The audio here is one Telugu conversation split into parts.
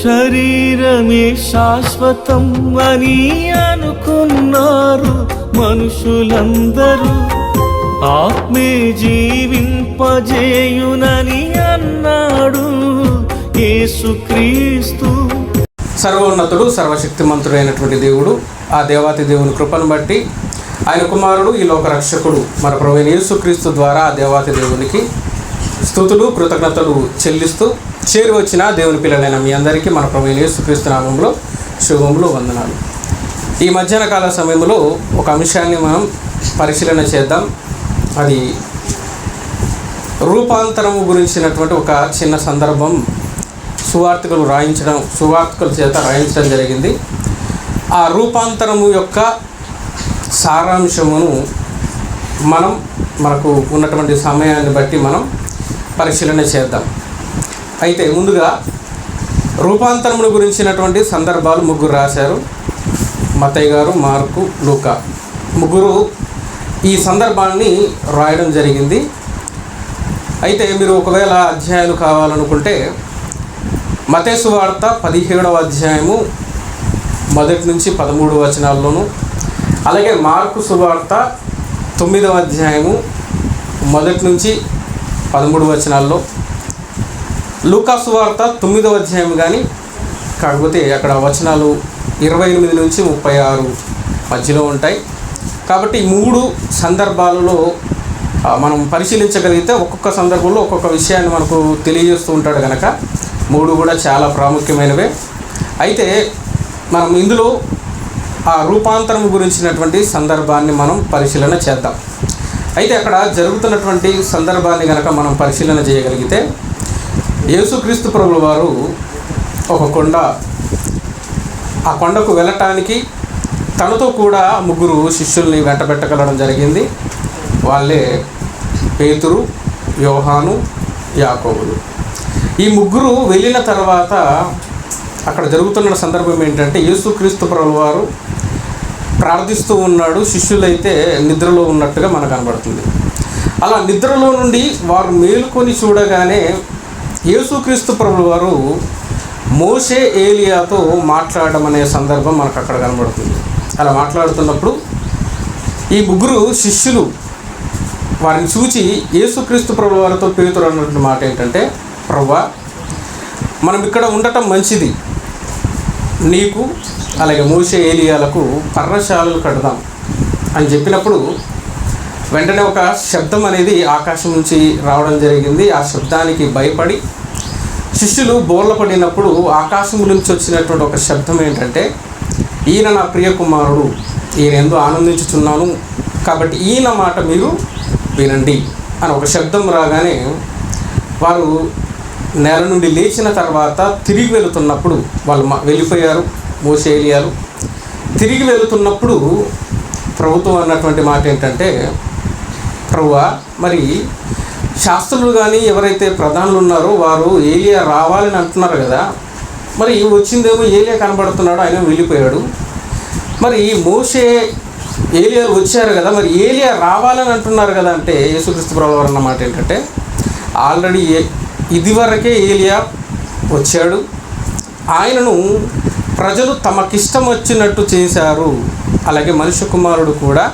శరీరమే శాశ్వతం అని అనుకున్నారు మనుషులందరూ. ఆత్మే జీవింపజేయునని అన్నాడు యేసుక్రీస్తు. సర్వోన్నతుడు సర్వశక్తిమంతుడైనటువంటి దేవుడు, ఆ దేవాతి దేవుని కృపను బట్టి ఆయన కుమారుడు ఈ లోక రక్షకుడు మన ప్రభువైన యేసుక్రీస్తు ద్వారా ఆ దేవాతి దేవునికి స్తుతులు కృతజ్ఞతలు చెల్లిస్తూ చేరి వచ్చిన దేవుని పిల్లలైన మీ అందరికీ మన ప్రభువైన యేసుక్రీస్తు నామంలో శుభములు, వందనాలు. ఈ మధ్యాహ్న కాల సమయంలో ఒక అంశాన్ని మనం పరిశీలన చేద్దాం. అది రూపాంతరము గురించినటువంటి ఒక చిన్న సందర్భం సువార్తికుల చేత రాయించడం జరిగింది. ఆ రూపాంతరము యొక్క సారాంశమును మనకు ఉన్నటువంటి సమయాన్ని బట్టి మనం పరిశీలన చేద్దాం. అయితే ముందుగా రూపాంతరమును గురించినటువంటి సందర్భాలు ముగ్గురు రాశారు. మత్తయి గారు, మార్కు, లూకా ముగ్గురు ఈ సందర్భాన్ని రాయడం జరిగింది. అయితే మీరు ఒకవేళ అధ్యాయాలు కావాలనుకుంటే మత్తయి సువార్త 17వ అధ్యాయము 1 నుంచి 13 వచనాల్లోనూ, అలాగే మార్కు సువార్త 9వ అధ్యాయము 1 నుంచి 13 వచనాల్లో, లూకా సువార్త 9వ అధ్యాయం కానీ, కాకపోతే అక్కడ వచనాలు 28 నుంచి 36 మధ్యలో ఉంటాయి. కాబట్టి 3 సందర్భాలలో మనం పరిశీలించగలిగితే ఒక్కొక్క సందర్భంలో ఒక్కొక్క విషయాన్ని మనకు తెలియజేస్తూ ఉంటాడు కనుక 3 కూడా చాలా ప్రాముఖ్యమైనవే. అయితే మనం ఇందులో ఆ రూపాంతరం గురించినటువంటి సందర్భాన్ని మనం పరిశీలన చేద్దాం. అయితే అక్కడ జరుగుతున్నటువంటి సందర్భాన్ని కనుక మనం పరిశీలన చేయగలిగితే, యేసుక్రీస్తు ప్రభువు వారు ఒక కొండ, ఆ కొండకు వెళ్ళటానికి తనతో కూడా 3 శిష్యుల్ని వెంటబెట్టగలడం జరిగింది. వాళ్ళే పేతురు, యోహాను, యాకోబులు. ఈ 3 వెళ్ళిన తర్వాత అక్కడ జరుగుతున్న సందర్భం ఏంటంటే, యేసుక్రీస్తు ప్రభువు వారు ప్రార్థిస్తూ ఉన్నాడు, శిష్యులైతే నిద్రలో ఉన్నట్టుగా మనకు కనబడుతుంది. అలా నిద్రలో నుండి వారు మేలుకొని చూడగానే యేసుక్రీస్తు ప్రభువు వారు మోషే, ఏలియాతో మాట్లాడడం అనే సందర్భం మనకు అక్కడ కనబడుతుంది. అలా మాట్లాడుతున్నప్పుడు ఈ 3 శిష్యులు వారిని చూచి యేసుక్రీస్తు ప్రభువు వారితో పేతురు అన్నటువంటి మాట ఏంటంటే, ప్రభువా, మనం ఇక్కడ ఉండటం మంచిది, నీకు అలాగే మోషే, ఏలియాలకు పర్ణశాలలు కడదాం అని చెప్పినప్పుడు వెంటనే ఒక శబ్దం అనేది ఆకాశం నుంచి రావడం జరిగింది. ఆ శబ్దానికి భయపడి శిష్యులు బోర్ల పడినప్పుడు ఆకాశం నుంచి వచ్చినటువంటి ఒక శబ్దం ఏంటంటే, ఈయన నా ప్రియ కుమారుడు, ఈయన ఎంతో ఆనందించుచున్నాను, కాబట్టి ఈయన మాట మీరు వినండి అని ఒక శబ్దం రాగానే వారు నేల నుండి లేచిన తర్వాత తిరిగి వెళుతున్నప్పుడు, వాళ్ళు వెళ్ళిపోయారు మోషే, ఏలియాలు. తిరిగి వెళుతున్నప్పుడు ప్రభుత్వం అన్నటువంటి మాట ఏంటంటే, ప్రభువా, మరి శాస్త్రులు కానీ ఎవరైతే ప్రధానులు ఉన్నారో వారు ఏలియా రావాలని అంటున్నారు కదా, మరి వచ్చిందేమో ఏలియా కనబడుతున్నాడు, ఆయన వెళ్ళిపోయాడు. మరి మోషే, ఏలియాలు వచ్చారు కదా, మరి ఏలియా రావాలని అంటున్నారు కదా అంటే, యేసుక్రీస్తు ప్రభువు అన్న మాట ఏంటంటే, ఆల్రెడీ ఇదివరకే ఏలియా వచ్చాడు, ఆయనను ప్రజలు తమకిష్టం వచ్చినట్టు చేశారు, అలాగే మనుష్య కుమారుడు కూడా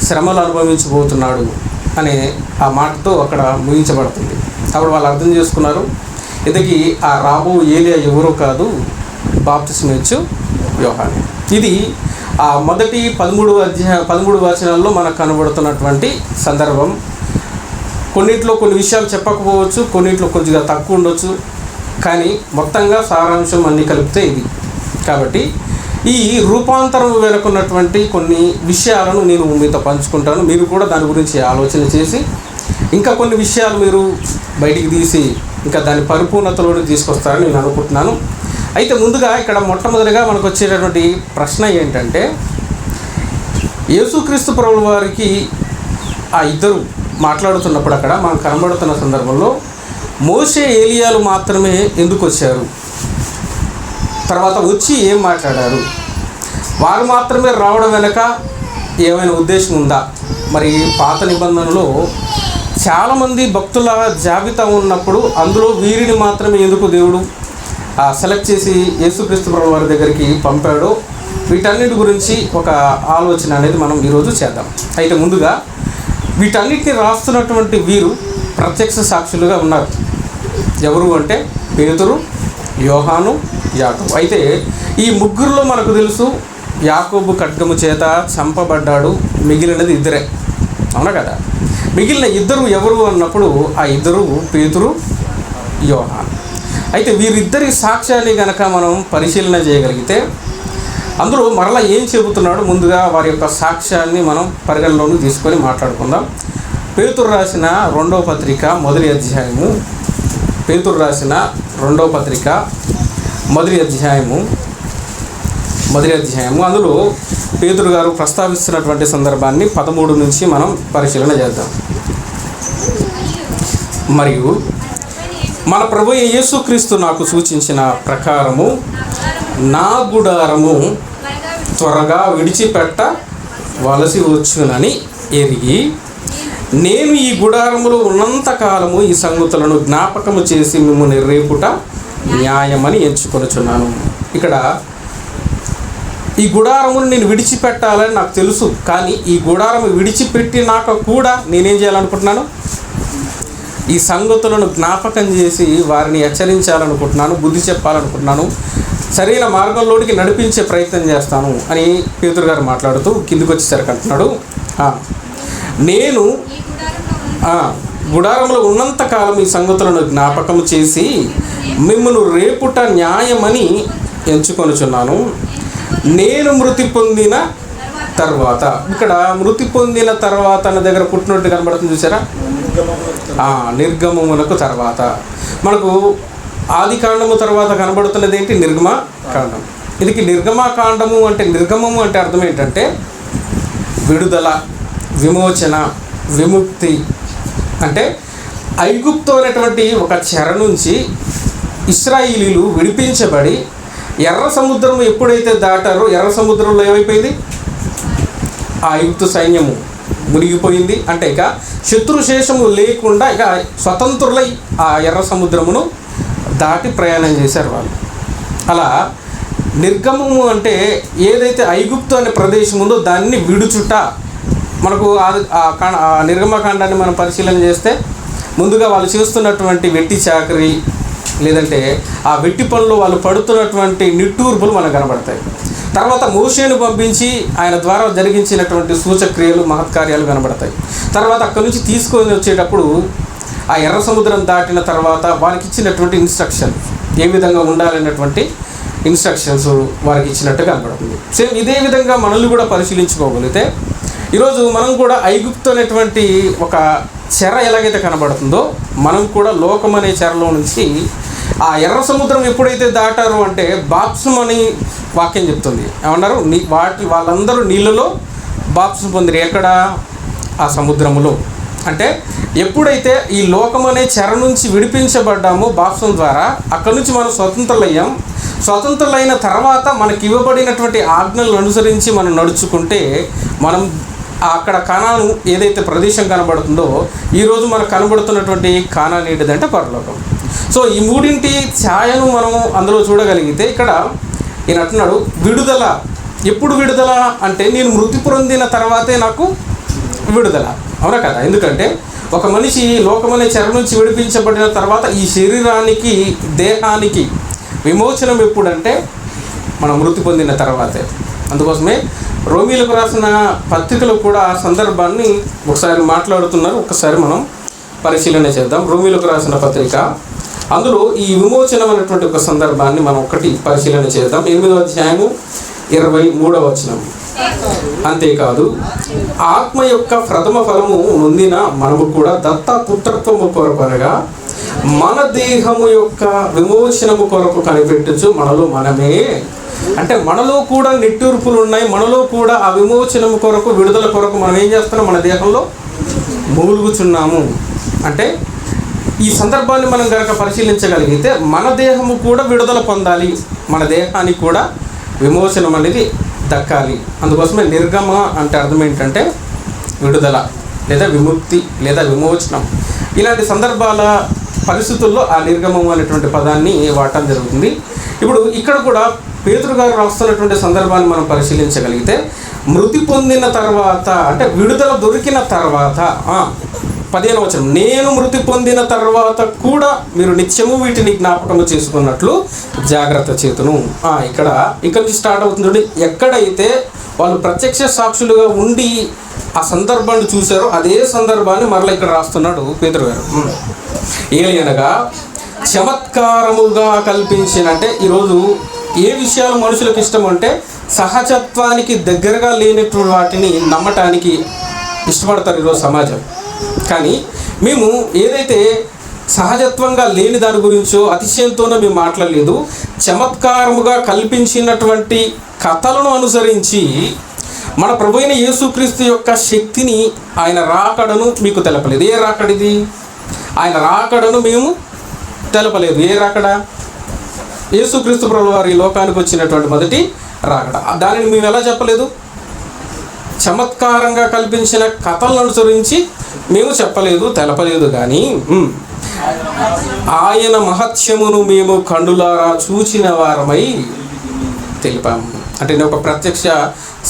శ్రమలు అనుభవించబోతున్నాడు అనే ఆ మాటతో అక్కడ ముగించబడుతుంది. అప్పుడు వాళ్ళు అర్థం చేసుకున్నారు, ఇంతకీ ఆ రాబో ఏలియా ఎవరో కాదు, బాప్తిస్మం ఇచ్చు యోహానే. ఇది ఆ మొదటి 13 వచనాల్లో మనకు కనబడుతున్నటువంటి సందర్భం. కొన్నిట్లో కొన్ని విషయాలు చెప్పకపోవచ్చు, కొన్నిట్లో కొద్దిగా తక్కువ ఉండొచ్చు, కానీ మొత్తంగా సారాంశం అన్నీ కలిపితే ఇది. కాబట్టి ఈ రూపాంతరం వెనుకున్నటువంటి కొన్ని విషయాలను నేను మీతో పంచుకుంటాను. మీరు కూడా దాని గురించి ఆలోచన చేసి ఇంకా కొన్ని విషయాలు మీరు బయటికి తీసి ఇంకా దాని పరిపూర్ణతలోకి తీసుకొస్తారని నేను అనుకుంటున్నాను. అయితే ముందుగా ఇక్కడ మొట్టమొదటిగా మనకు వచ్చేటటువంటి ప్రశ్న ఏంటంటే, యేసుక్రీస్తు ప్రభువు వారికి ఆ ఇద్దరు మాట్లాడుతున్నప్పుడు అక్కడ మనకు కనబడుతున్న సందర్భంలో మోషే, ఏలియాలు మాత్రమే ఎందుకు వచ్చారు, తర్వాత వచ్చి ఏం మాట్లాడారు, వారు మాత్రమే రావడం వెనక ఏమైనా ఉద్దేశం ఉందా? మరి పాత నిబంధనలో చాలామంది భక్తుల జాబితా ఉన్నప్పుడు అందులో వీరిని మాత్రమే ఎందుకు దేవుడు సెలెక్ట్ చేసి యేసుక్రీస్తు ప్రభు వారి దగ్గరికి పంపాడో వీటన్నిటి గురించి ఒక ఆలోచన అనేది మనం ఈరోజు చేద్దాం. అయితే ముందుగా వీటన్నిటిని రాస్తున్నటువంటి వీరు ప్రత్యక్ష సాక్షులుగా ఉన్నారు. ఎవరు అంటే పేతురు, యోహాను, యాకోబు. అయితే ఈ ముగ్గురులో మనకు తెలుసు యాకోబు ఖడ్గము చేత చంపబడ్డాడు, మిగిలినది ఇద్దరే, అవునా కదా? మిగిలిన ఇద్దరు ఎవరు అన్నప్పుడు ఆ ఇద్దరు పేతురు, యోహాను. అయితే వీరిద్దరి సాక్ష్యాన్ని కనుక మనం పరిశీలన చేయగలిగితే అందులో మరలా ఏం చెబుతున్నాడు, ముందుగా వారి యొక్క సాక్ష్యాన్ని మనం పరిగణలోకి తీసుకొని మాట్లాడుకుందాం. పేతురు రాసిన రెండవ పత్రిక మొదటి అధ్యాయము, పేతురు రాసిన రెండవ పత్రిక మొదటి అధ్యాయము అందులో పేతురు గారు ప్రస్తావిస్తున్నటువంటి సందర్భాన్ని 13 నుంచి మనం పరిశీలన చేద్దాం. మరియు మన ప్రభు యేసుక్రీస్తు నాకు సూచించిన ప్రకారము నా గుడారము త్వరగా విడిచిపెట్టవలసి వచ్చునని ఎరిగి నేను ఈ గుడారములో ఉన్నంతకాలము ఈ సంగతులను జ్ఞాపకము చేసి మిమ్మల్ని రేపుట న్యాయమని ఎంచుకొనుచున్నాను. ఇక్కడ ఈ గుడారమును నేను విడిచిపెట్టాలని నాకు తెలుసు, కానీ ఈ గుడారము విడిచిపెట్టినాక కూడా నేనేం చేయాలనుకుంటున్నాను, ఈ సంగతులను జ్ఞాపకం చేసి వారిని హెచ్చరించాలనుకుంటున్నాను, బుద్ధి చెప్పాలనుకుంటున్నాను, సరైన మార్గంలోనికి నడిపించే ప్రయత్నం చేస్తాను అని పేతురు గారు మాట్లాడుతూ కిందికి వచ్చేసరికి అంటున్నాడు, నేను గుడారంలో ఉన్నంతకాలం ఈ సంగతులను జ్ఞాపకం చేసి మిమ్మల్ని రేపుట న్యాయమని ఎంచుకొనుచున్నాను. నేను మృతి పొందిన తర్వాత, ఇక్కడ మృతి పొందిన తర్వాత అన్న దగ్గర పుట్టినట్టు కనబడుతుంది చూసారా? నిర్గమమునకు తర్వాత. మనకు ఆది కాండము తర్వాత కనబడుతున్నది ఏంటి? నిర్గమకాండం. ఇది నిర్గమకాండము అంటే, నిర్గమము అంటే అర్థం ఏంటంటే విడుదల, విమోచన, విముక్తి. అంటే ఐగుప్తు అనేటువంటి ఒక చెర నుంచి ఇశ్రాయేలీలు విడిపించబడి ఎర్ర సముద్రం ఎప్పుడైతే దాటారో ఎర్ర సముద్రంలో ఏమైపోయింది? ఆ ఐగుప్తు సైన్యము మునిగిపోయింది. అంటే ఇక శత్రుశేషము లేకుండా ఇక స్వతంత్రులై ఆ ఎర్ర సముద్రమును దాటి ప్రయాణం చేశారు వాళ్ళు. అలా నిర్గమము అంటే ఏదైతే ఐగుప్తు అనే ప్రదేశం ఉందో దాన్ని విడుచుట. మనకు ఆ నిర్గమకాండాన్ని మనం పరిశీలన చేస్తే ముందుగా వాళ్ళు చేస్తున్నటువంటి వెట్టి చాకరీ, లేదంటే ఆ వెట్టి పనులు వాళ్ళు పడుతున్నటువంటి నిట్టూర్పులు మనకు కనబడతాయి. తర్వాత మోషేను పంపించి ఆయన ద్వారా జరిగించినటువంటి సూచక్రియలు, మహత్కార్యాలు కనబడతాయి. తర్వాత అక్కడి నుంచి తీసుకొని వచ్చేటప్పుడు ఆ ఎర్ర సముద్రం దాటిన తర్వాత వారికి ఇచ్చినటువంటి ఇన్స్ట్రక్షన్, ఏ విధంగా ఉండాలన్నటువంటి ఇన్స్ట్రక్షన్స్ వారికి ఇచ్చినట్టు కనబడుతుంది. సేమ్ ఇదే విధంగా మనల్ని కూడా పరిశీలించుకోగలిగితే ఈరోజు మనం కూడా ఐగుప్తు అనేటువంటి ఒక చెర ఎలాగైతే కనబడుతుందో మనం కూడా లోకం అనే చెరలో నుంచి ఆ ఎర్ర సముద్రం ఎప్పుడైతే దాటారో అంటే బాప్సం అని వాక్యం చెప్తుంది. ఏమన్నారు? వాళ్ళందరూ నీళ్ళలో బాప్సం పొందిరు. ఎక్కడ? ఆ సముద్రములో. అంటే ఎప్పుడైతే ఈ లోకం అనే చెర నుంచి విడిపించబడ్డామో బాప్సం ద్వారా, అక్కడి నుంచి మనం స్వతంత్రులయ్యాం. స్వతంత్రులైన తర్వాత మనకి ఇవ్వబడినటువంటి ఆజ్ఞలను అనుసరించి మనం నడుచుకుంటే మనం అక్కడ కానాను ఏదైతే ప్రదేశం కనబడుతుందో ఈరోజు మనకు కనబడుతున్నటువంటి కానాన్ ఏంటిదంటే పరలోకం. సో ఈ మూడింటి ఛాయను మనం అందులో చూడగలిగితే ఇక్కడ ఈయన అంటున్నాడు విడుదల. ఎప్పుడు విడుదల అంటే నేను మృతి పొందిన తర్వాతే నాకు విడుదల, అవునా కదా? ఎందుకంటే ఒక మనిషి లోకమనే చెర నుంచి విడిపించబడిన తర్వాత ఈ శరీరానికి, దేహానికి విమోచనం ఎప్పుడంటే మనం మృతి పొందిన తర్వాతే. అందుకోసమే రోమీలకు రాసిన పత్రికలో కూడా ఆ సందర్భాన్ని ఒకసారి మాట్లాడుతున్నారు. ఒకసారి మనం పరిశీలన చేద్దాం. రోమీలకు రాసిన పత్రిక అందులో ఈ విమోచనం అనేటువంటి ఒక సందర్భాన్ని మనం ఒకటి పరిశీలన చేద్దాం. 8వ అధ్యాయము 23వ వచనం. అంతేకాదు ఆత్మ యొక్క ప్రథమ ఫలము నొందిన మనము కూడా దత్తపుత్రత్వము కొరకు అనగా మన దేహము యొక్క విమోచనము కొరకు కనిపెట్టుచు మనలో మనమే, అంటే మనలో కూడా నిట్టూర్పులు ఉన్నాయి, మనలో కూడా ఆ విమోచనము కొరకు, విడుదల కొరకు మనం ఏం చేస్తున్నాం? మన దేహంలో మూలుగుచున్నాము. అంటే ఈ సందర్భాన్ని మనం కనుక పరిశీలించగలిగితే మన దేహము కూడా విడుదల పొందాలి, మన దేహానికి కూడా విమోచనం అనేది దక్కాలి. అందుకోసమే నిర్గమ అంటే అర్థం ఏంటంటే విడుదల లేదా విముక్తి లేదా విమోచనం. ఇలాంటి సందర్భాల పరిస్థితుల్లో ఆ నిర్గమం అనేటువంటి పదాన్ని వాడటం జరుగుతుంది. ఇప్పుడు ఇక్కడ కూడా పేతురు గారు రాస్తున్నటువంటి సందర్భాన్ని మనం పరిశీలించగలిగితే, మృతి పొందిన తర్వాత అంటే విడుదల దొరికిన తర్వాత 15వ వచనం, నేను మృతి పొందిన తర్వాత కూడా మీరు నిత్యము వీటిని జ్ఞాపకము చేసుకున్నట్లు జాగ్రత్త చేతును. ఇక్కడ నుంచి స్టార్ట్ అవుతుంది చూడండి. ఎక్కడైతే వాళ్ళు ప్రత్యక్ష సాక్షులుగా ఉండి ఆ సందర్భాన్ని చూశారో అదే సందర్భాన్ని మరలా ఇక్కడ రాస్తున్నాడు పేతురు గారు. ఏలయనగా చమత్కారముగా కల్పించిన, అంటే ఈరోజు ఏ విషయాలు మనుషులకు ఇష్టం అంటే సహజత్వానికి దగ్గరగా లేనటువంటి వాటిని నమ్మటానికి ఇష్టపడతారు ఈరోజు సమాజం. కానీ మేము ఏదైతే సహజత్వంగా లేని దాని గురించో అతిశయంతోనో మేము మాట్లాడలేదు. చమత్కారముగా కల్పించినటువంటి కథలను అనుసరించి మన ప్రభు అయిన యేసుక్రీస్తు యొక్క శక్తిని, ఆయన రాకడను మీకు తెలపలేదు. ఏ రాకడిది? ఆయన రాకడను మేము తెలపలేదు. ఏ రాకడ? యేసుక్రీస్తు ప్రభు వారి లోకానికి వచ్చినటువంటి మొదటి రాకడ. దానిని మేము ఎలా చెప్పలేదు? చమత్కారంగా కల్పించిన కథలను అనుసరించి మేము చెప్పలేదు, తెలపలేదు. కానీ ఆయన మహత్యమును మేము కన్నులారా చూచిన వారమై తెలిపాము. అంటే నేను ఒక ప్రత్యక్ష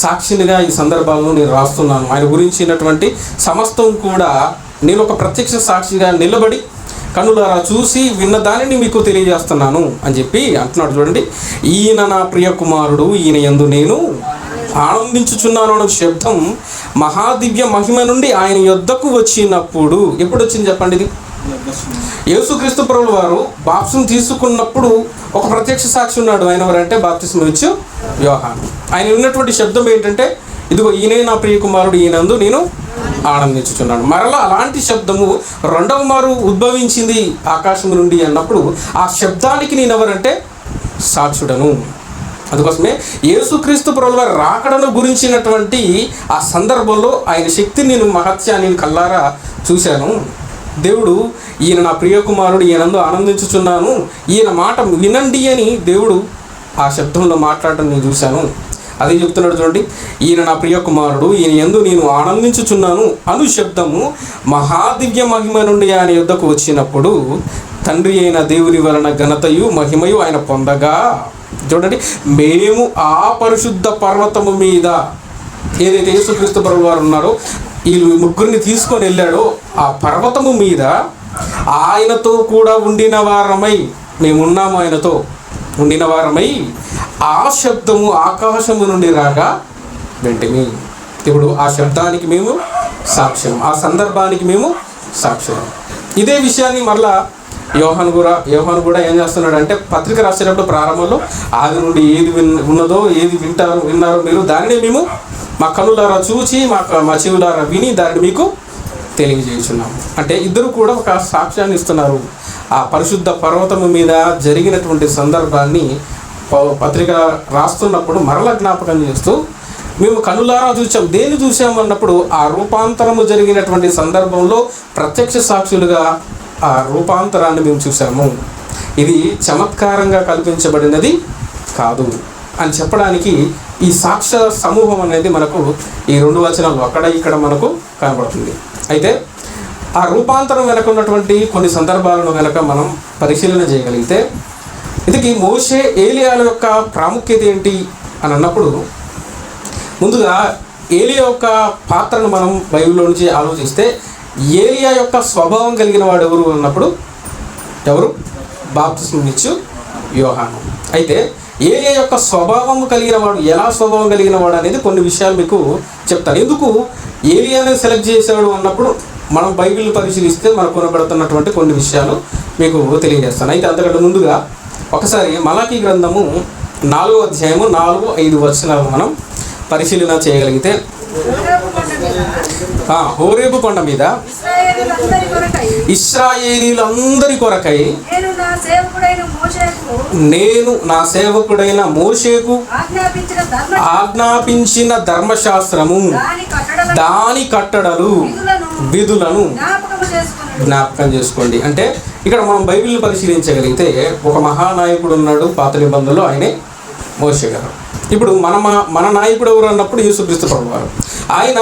సాక్షినిగా ఈ సందర్భాలను నేను రాస్తున్నాను. ఆయన గురించినటువంటి సమస్తం కూడా నేను ఒక ప్రత్యక్ష సాక్షిగా నిలబడి కన్నులారా చూసి విన్న దానిని మీకు తెలియజేస్తున్నాను అని చెప్పి అంటున్నాడు. చూడండి, ఈయన నా ప్రియ కుమారుడు, ఈయన యందు నేను ఆనందించుచున్నాను అనే శబ్దం మహాదివ్య మహిమ నుండి ఆయన యొద్దకు వచ్చినప్పుడు. ఎప్పుడు వచ్చింది చెప్పండి? ఇది యేసుక్రీస్తు ప్రభువు వారు బాప్తిసం తీసుకున్నప్పుడు ఒక ప్రత్యక్ష సాక్షి ఉన్నాడు. ఆయన ఎవరంటే బాప్తిసం ఇచ్చు యోహాను. ఆయన ఉన్నటువంటి శబ్దం ఏంటంటే, ఇదిగో ఈయనే నా ప్రియ కుమారుడు, ఈయనందు నేను ఆనందించుచున్నాను. మరలా అలాంటి శబ్దము రెండవ మారు ఉద్భవించింది ఆకాశం నుండి అన్నప్పుడు ఆ శబ్దానికి నేను ఎవరంటే సాక్షుడను. అందుకోసమే యేసుక్రీస్తు ప్రభువు వారి రాకడను గురించినటువంటి ఆ సందర్భంలో ఆయన శక్తిని, నేను మహత్యాన్ని కల్లారా చూశాను. దేవుడు ఈయన నా ప్రియ కుమారుడు, ఈయనందు ఆనందించుచున్నాను, ఈయన మాట వినండి అని దేవుడు ఆ శబ్దంలో మాట్లాడటం నేను చూశాను. అదే చెప్తున్నాడు చూడండి, ఈయన నా ప్రియ కుమారుడు, ఈయన యందు నేను ఆనందించుచున్నాను అను శబ్దము మహాదివ్య మహిమ నుండి ఆయన యుద్ధకు వచ్చినప్పుడు తండ్రి అయిన దేవుని వలన ఘనతయు మహిమయు ఆయన పొందగా, చూడండి, మేము ఆ పరిశుద్ధ పర్వతము మీద ఏదైతే యేసుక్రీస్తు ప్రభువు వారు ఉన్నారో, ఈ ముగ్గురిని తీసుకొని వెళ్ళాడో ఆ పర్వతము మీద ఆయనతో కూడా ఉండిన వారమై, మేమున్నాము ఆయనతో ఉండిన వారమై, ఆ శబ్దము ఆకాశము నుండి రాగా వెంటనే. ఇప్పుడు ఆ శబ్దానికి మేము సాక్ష్యం, ఆ సందర్భానికి మేము సాక్ష్యం. ఇదే విషయాన్ని మరలా యోహాను కూడా ఏం చేస్తున్నాడంటే, పత్రిక రాసేటప్పుడు ప్రారంభంలో ఆది నుండి ఏది ఉన్నదో, ఏది విన్నారో మీరు, దానిని మేము మా కన్నులారా చూచి మా చెవులారా విని దానిని మీకు తెలియజేస్తున్నాము. అంటే ఇద్దరు కూడా ఒక సాక్ష్యాన్ని ఇస్తున్నారు. ఆ పరిశుద్ధ పర్వతము మీద జరిగినటువంటి సందర్భాన్ని పత్రిక రాస్తున్నప్పుడు మరల జ్ఞాపకం చేస్తూ, మేము కన్నులారా చూసాం. దేన్ని చూసాము అన్నప్పుడు ఆ రూపాంతరము జరిగినటువంటి సందర్భంలో ప్రత్యక్ష సాక్షులుగా ఆ రూపాంతరాన్ని మేము చూసాము. ఇది చమత్కారంగా కల్పించబడినది కాదు అని చెప్పడానికి ఈ సాక్ష్య సమూహం అనేది మనకు ఈ 2 వచనాలు అక్కడ ఇక్కడ మనకు కనబడుతుంది. అయితే ఆ రూపాంతరం వెనక ఉన్నటువంటి కొన్ని సందర్భాలను వెనక మనం పరిశీలన చేయగలిగితే, ఇది మోషే ఏలియాల యొక్క ప్రాముఖ్యత ఏంటి అని అన్నప్పుడు, ముందుగా ఏలియా యొక్క పాత్రను మనం బైబిల్లో నుంచి ఆలోచిస్తే, ఏలియా యొక్క స్వభావం కలిగిన వాడు ఎవరు అన్నప్పుడు బాప్తిసం ఇచ్చు యోహాను. అయితే ఏలియా యొక్క స్వభావం కలిగిన వాడు, ఎలా స్వభావం కలిగిన వాడు అనేది కొన్ని విషయాలు మీకు చెప్తాను. ఎందుకు ఏలియాని సెలెక్ట్ చేశాడు అన్నప్పుడు మనం బైబిల్ని పరిశీలిస్తే మనకు కొనబడుతున్నటువంటి కొన్ని విషయాలు మీకు తెలియజేస్తాను. అయితే అంతకంటే ముందుగా ఒకసారి మలాకీ గ్రంథము 4వ అధ్యాయము 4-5 వచనాలు మనం పరిశీలన చేయగలిగితే, హోరేబు కొండ మీద ఇశ్రాయేలీలందరి కొరకై నేను నా సేవకుడైన మోషేకు ఆజ్ఞాపించిన ధర్మశాస్త్రము, దాని కట్టడలు, విధులను జ్ఞాపకం చేసుకోండి. అంటే ఇక్కడ మనం బైబిల్ని పరిశీలించగలిగితే ఒక మహానాయకుడు ఉన్నాడు పాత నిబంధనలో, ఆయనే మోషే గారు. ఇప్పుడు మన నాయకుడు ఎవరు అన్నప్పుడు యేసుక్రీస్తు ప్రభువు వారు. ఆయన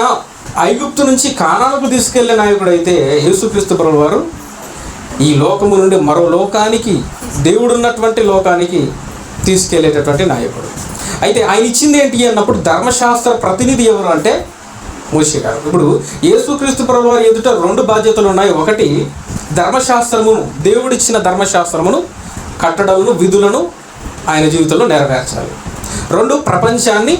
ఐగుప్తు నుంచి కానానుకు తీసుకెళ్లే నాయకుడు అయితే, యేసుక్రీస్తు ప్రభువు వారు ఈ లోకము నుండి మరో లోకానికి, దేవుడున్నటువంటి లోకానికి తీసుకెళ్లేటటువంటి నాయకుడు. అయితే ఆయన ఇచ్చింది ఏంటి అన్నప్పుడు ధర్మశాస్త్ర ప్రతినిధి ఎవరు అంటే మోషే గారు. ఇప్పుడు యేసుక్రీస్తు ప్రభువు వారి ఎదుట 2 బాధ్యతలు ఉన్నాయి. ఒకటి ధర్మశాస్త్రమును, దేవుడిచ్చిన ధర్మశాస్త్రమును, కట్టడలను, విధులను ఆయన జీవితంలో నెరవేర్చాలి. 2 ప్రపంచాన్ని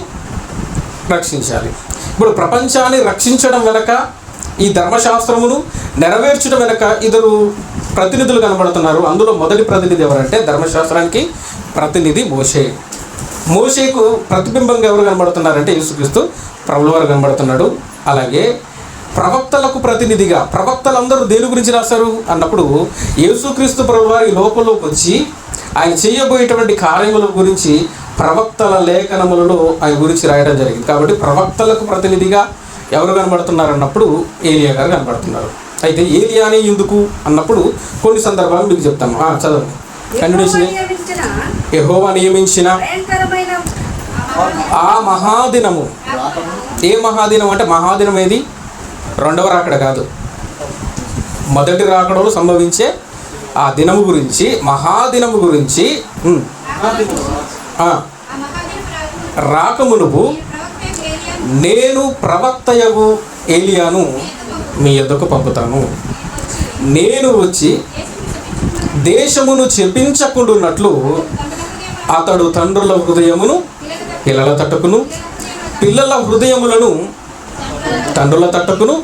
రక్షించాలి. ఇప్పుడు ప్రపంచాన్ని రక్షించడం వెనక, ఈ ధర్మశాస్త్రమును నెరవేర్చడం వెనక ఇద్దరు ప్రతినిధులు కనబడుతున్నారు. అందులో మొదటి ప్రతినిధి ఎవరంటే ధర్మశాస్త్రానికి ప్రతినిధి మోషే. మోషేకు ప్రతిబింబంగా ఎవరు కనబడుతున్నారంటే యేసుక్రీస్తు ప్రభువు వారు కనబడుతున్నాడు. అలాగే ప్రవక్తలకు ప్రతినిధిగా, ప్రవక్తలందరూ దేని గురించి రాశారు అన్నప్పుడు యేసుక్రీస్తు ప్రభువు వారి లోకంలోకి వచ్చి ఆయన చేయబోయేటువంటి కార్యముల గురించి ప్రవక్తల లేఖనములలో ఆయన గురించి రాయడం జరిగింది. కాబట్టి ప్రవక్తలకు ప్రతినిధిగా ఎవరు కనబడుతున్నారు అన్నప్పుడు ఏలియా గారు కనబడుతున్నారు. అయితే ఏలియానే ఎందుకు అన్నప్పుడు కొన్ని సందర్భాలు మీకు చెప్తాను. చదవండి. కంటిన్యూషన్. యెహోవా నియమించిన ఆ మహాదినము. ఏ మహాదినం అంటే మహాదినం ఏది? 2వ రాకడ కాదు, మొదటి రాకడలో సంభవించే ఆ దినము గురించి, మహాదినము గురించి రాకమునుపు నేను ప్రవక్తయగు ఏలియాను మీ యొద్దకు పంపుతాను. నేను వచ్చి దేశమును చెప్పించకుండున్నట్లు అతడు తండ్రుల హృదయమును పిల్లల తట్టుకును, పిల్లల హృదయములను తండ్రుల తట్టుకును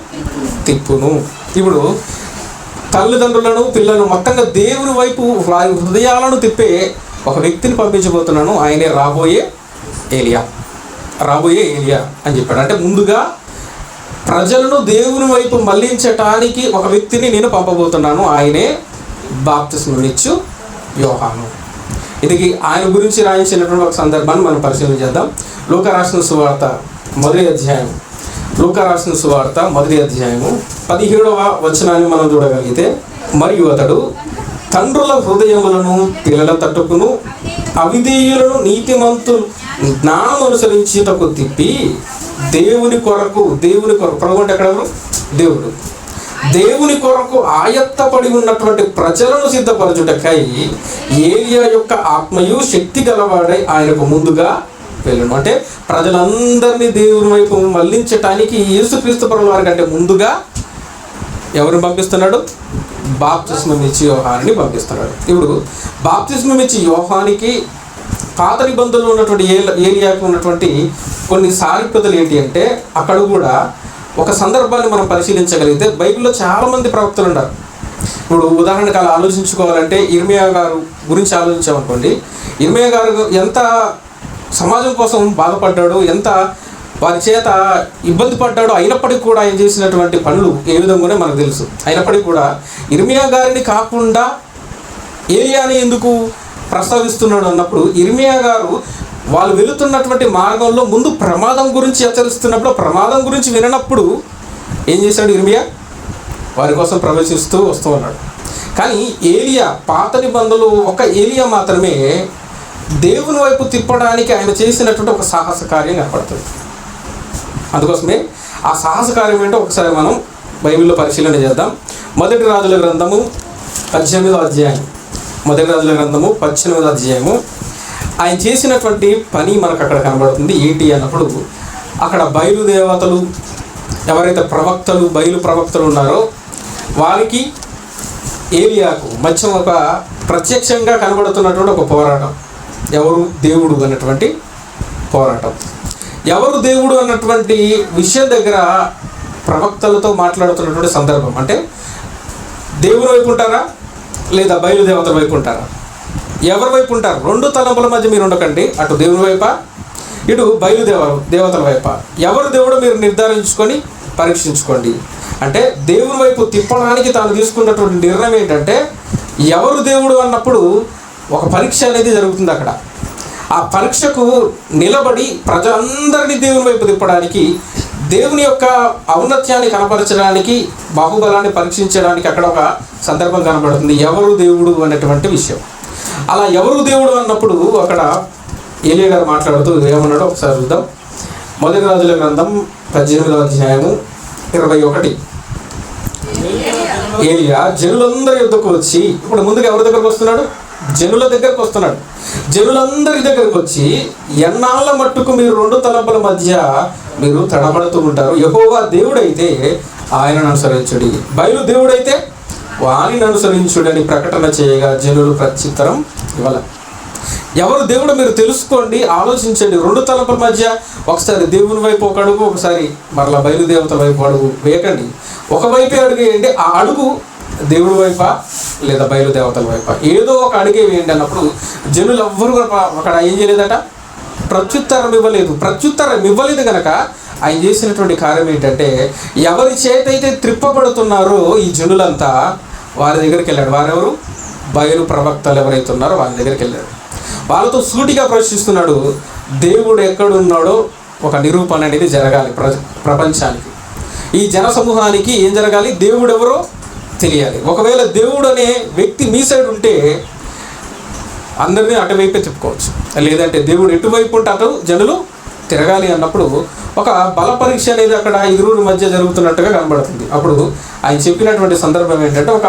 తిప్పును. ఇప్పుడు తల్లిదండ్రులను, పిల్లలను మొత్తంగా దేవుని వైపు వారి హృదయాలను తిప్పే ఒక వ్యక్తిని పంపించబోతున్నాను. ఆయనే రాబోయే ఏలియా అని చెప్పాడు. అంటే ముందుగా ప్రజలను దేవుని వైపు మళ్లించటానికి ఒక వ్యక్తిని నేను పంపబోతున్నాను. ఆయనే బాప్తిస్మమిచ్చు యోహాను. ఇది ఆయన గురించి రాయించినటువంటి ఒక సందర్భాన్ని మనం పరిశీలన చేద్దాం. లూకా రాసిన సువార్త మొదటి అధ్యాయము 17వ వచనాన్ని మనం చూడగలిగితే, మరియు అతడు తండ్రుల హృదయములను పిల్లల తట్టుకును, అవిధేయులను నీతిమంతులు జ్ఞానం అనుసరించేటకు తిప్పి దేవుని కొరకు ప్రభు అంటే ఎక్కడ దేవుని కొరకు ఆయత్తపడి ఉన్నటువంటి ప్రజలను సిద్ధపరచుటకై ఏలియా యొక్క ఆత్మయు శక్తి గలవాడై ఆయనకు ముందుగా వెళ్ళను. అంటే ప్రజలందరినీ దేవుని వైపు మళ్లించటానికి యేసుక్రీస్తు ప్రభువు వారి కంటే ముందుగా ఎవరిని పంపిస్తున్నాడు? బాప్తిస్మం ఇచ్చి యోహాన్ని పంపిస్తున్నాడు. ఇప్పుడు బాప్తిస్మం ఇచ్చి యోహానికి పాత నిబంధనలో ఉన్నటువంటి ఏలియాకు ఉన్నటువంటి కొన్ని సారూప్యతలు ఏంటి అంటే, అక్కడ కూడా ఒక సందర్భాన్ని మనం పరిశీలించగలిగితే బైబిల్లో చాలామంది ప్రవక్తలు ఉన్నారు. ఇప్పుడు ఉదాహరణకు అలా ఆలోచించుకోవాలంటే ఇర్మియా గారు గురించి ఆలోచించామనుకోండి. ఇర్మియా గారు ఎంత సమాజం కోసం బాధపడ్డాడు, ఎంత వారి చేత ఇబ్బంది పడ్డాడు, అయినప్పటికీ కూడా ఆయన చేసినటువంటి పనులు ఏ విధంగానే మనకు తెలుసు. అయినప్పటికీ కూడా ఇర్మియా గారిని కాకుండా ఏలియాని ఎందుకు ప్రస్తావిస్తున్నాడు అన్నప్పుడు, ఇర్మియా గారు వాళ్ళు వెళుతున్నటువంటి మార్గంలో ముందు ప్రమాదం గురించి హెచ్చరిస్తున్నప్పుడు, ప్రమాదం గురించి విననప్పుడు ఏం చేశాడు ఇర్మియా? వారి కోసం ప్రవేశిస్తూ వస్తూ ఉన్నాడు. కానీ ఏలియా, పాత నిబంధనలు ఒక ఏలియా మాత్రమే దేవుని వైపు తిప్పడానికి ఆయన చేసినటువంటి ఒక సాహస కార్యం కనపడుతుంది. అందుకోసమే ఆ సాహస కార్యం ఏంటో ఒకసారి మనం బైబిల్లో పరిశీలన చేద్దాం. మొదటి రాజుల గ్రంథము 18వ అధ్యాయము ఆయన చేసినటువంటి పని మనకు అక్కడ కనబడుతుంది. ఏంటి అన్నప్పుడు, అక్కడ బయలుదేవతలు ఎవరైతే బయలు ప్రవక్తలు ఉన్నారో వారికి ఏలియాకు మధ్య ఒక ప్రత్యక్షంగా కనబడుతున్నటువంటి ఒక పోరాటం. ఎవరు దేవుడు అన్నటువంటి పోరాటం. ఎవరు దేవుడు అన్నటువంటి విషయం దగ్గర ప్రవక్తలతో మాట్లాడుతున్నటువంటి సందర్భం. అంటే దేవుని వైపు ఉంటారా లేదా బయలుదేవతల వైపు ఉంటారా? ఎవరి వైపు ఉంటారు? 2 తలంపుల మధ్య మీరు ఉండకండి. అటు దేవుని వైపా, ఇటు దేవతల వైపా. ఎవరు దేవుడో మీరు నిర్ధారించుకొని పరీక్షించుకోండి. అంటే దేవుని వైపు తిప్పడానికి తాను తీసుకున్నటువంటి నిర్ణయం ఏంటంటే, ఎవరు దేవుడు అన్నప్పుడు ఒక పరీక్ష అనేది జరుగుతుంది అక్కడ. ఆ పరీక్షకు నిలబడి ప్రజలందరినీ దేవుని వైపు తిప్పడానికి, దేవుని యొక్క ఔన్నత్యాన్ని కనపరచడానికి, బాహుబలాన్ని పరీక్షించడానికి అక్కడ ఒక సందర్భం కనబడుతుంది. ఎవరు దేవుడు అనేటువంటి విషయం. అలా ఎవరు దేవుడు అన్నప్పుడు అక్కడ ఏలియా గారు మాట్లాడుతూ ఏమన్నాడో ఒకసారి చూద్దాం. మొదటి రాజుల గ్రంథం 18వ అధ్యాయము 21. ఏలియా జనులందరి యుద్ధకు వచ్చి, ఇప్పుడు ముందుగా ఎవరి దగ్గరకు వస్తున్నాడు? జనుల దగ్గరకు వస్తున్నాడు. జనులందరి దగ్గరకు వచ్చి, ఎన్నాళ్ళ మట్టుకు మీరు రెండు తలంపుల మధ్య మీరు తడబడుతూ ఉంటారు? యెహోవా దేవుడైతే ఆయనను అనుసరించుడి, బయలు దేవుడైతే వారిని అనుసరించుడని ప్రకటన చేయగా జనులు ప్రత్యుత్తరం ఇవ్వాల. ఎవరు దేవుడు మీరు తెలుసుకోండి, ఆలోచించండి. రెండు తలంపుల మధ్య ఒకసారి దేవుని వైపు ఒక అడుగు, ఒకసారి మరలా బయలుదేవతల వైపు అడుగు వేయకండి. ఒకవైపే అడుగు వేయండి. ఆ అడుగు దేవుడి వైపా లేదా బయలుదేవతల వైపా, ఏదో ఒక అడిగే వేయండి అన్నప్పుడు జనులు ఎవ్వరు అక్కడ ఏం చేయలేదట, ప్రత్యుత్తరం ఇవ్వలేదు కనుక ఆయన చేసినటువంటి కార్యం ఏంటంటే, ఎవరి చేతైతే త్రిప్పబడుతున్నారో ఈ జనులంతా వారి దగ్గరికి వెళ్ళాడు. వారెవరు? బయలు ప్రవక్తలు ఎవరైతే ఉన్నారో వారి దగ్గరికి వెళ్ళాడు. వాళ్ళతో సూటిగా ప్రశ్నిస్తున్నాడు. దేవుడు ఎక్కడున్నాడో ఒక నిరూపణ అనేది జరగాలి ప్రపంచానికి. ఈ జన సమూహానికి ఏం జరగాలి? దేవుడు ఎవరో తెలియాలి. ఒకవేళ దేవుడు అనే వ్యక్తి మీ సైడ్ ఉంటే అందరినీ అటువైపే చెప్పుకోవచ్చు. లేదంటే దేవుడు ఎటువైపు ఉంటే అటు జనులు తిరగాలి అన్నప్పుడు ఒక బల పరీక్ష అనేది అక్కడ ఇరువురి మధ్య జరుగుతున్నట్టుగా కనబడుతుంది. అప్పుడు ఆయన చెప్పినటువంటి సందర్భం ఏంటంటే, ఒక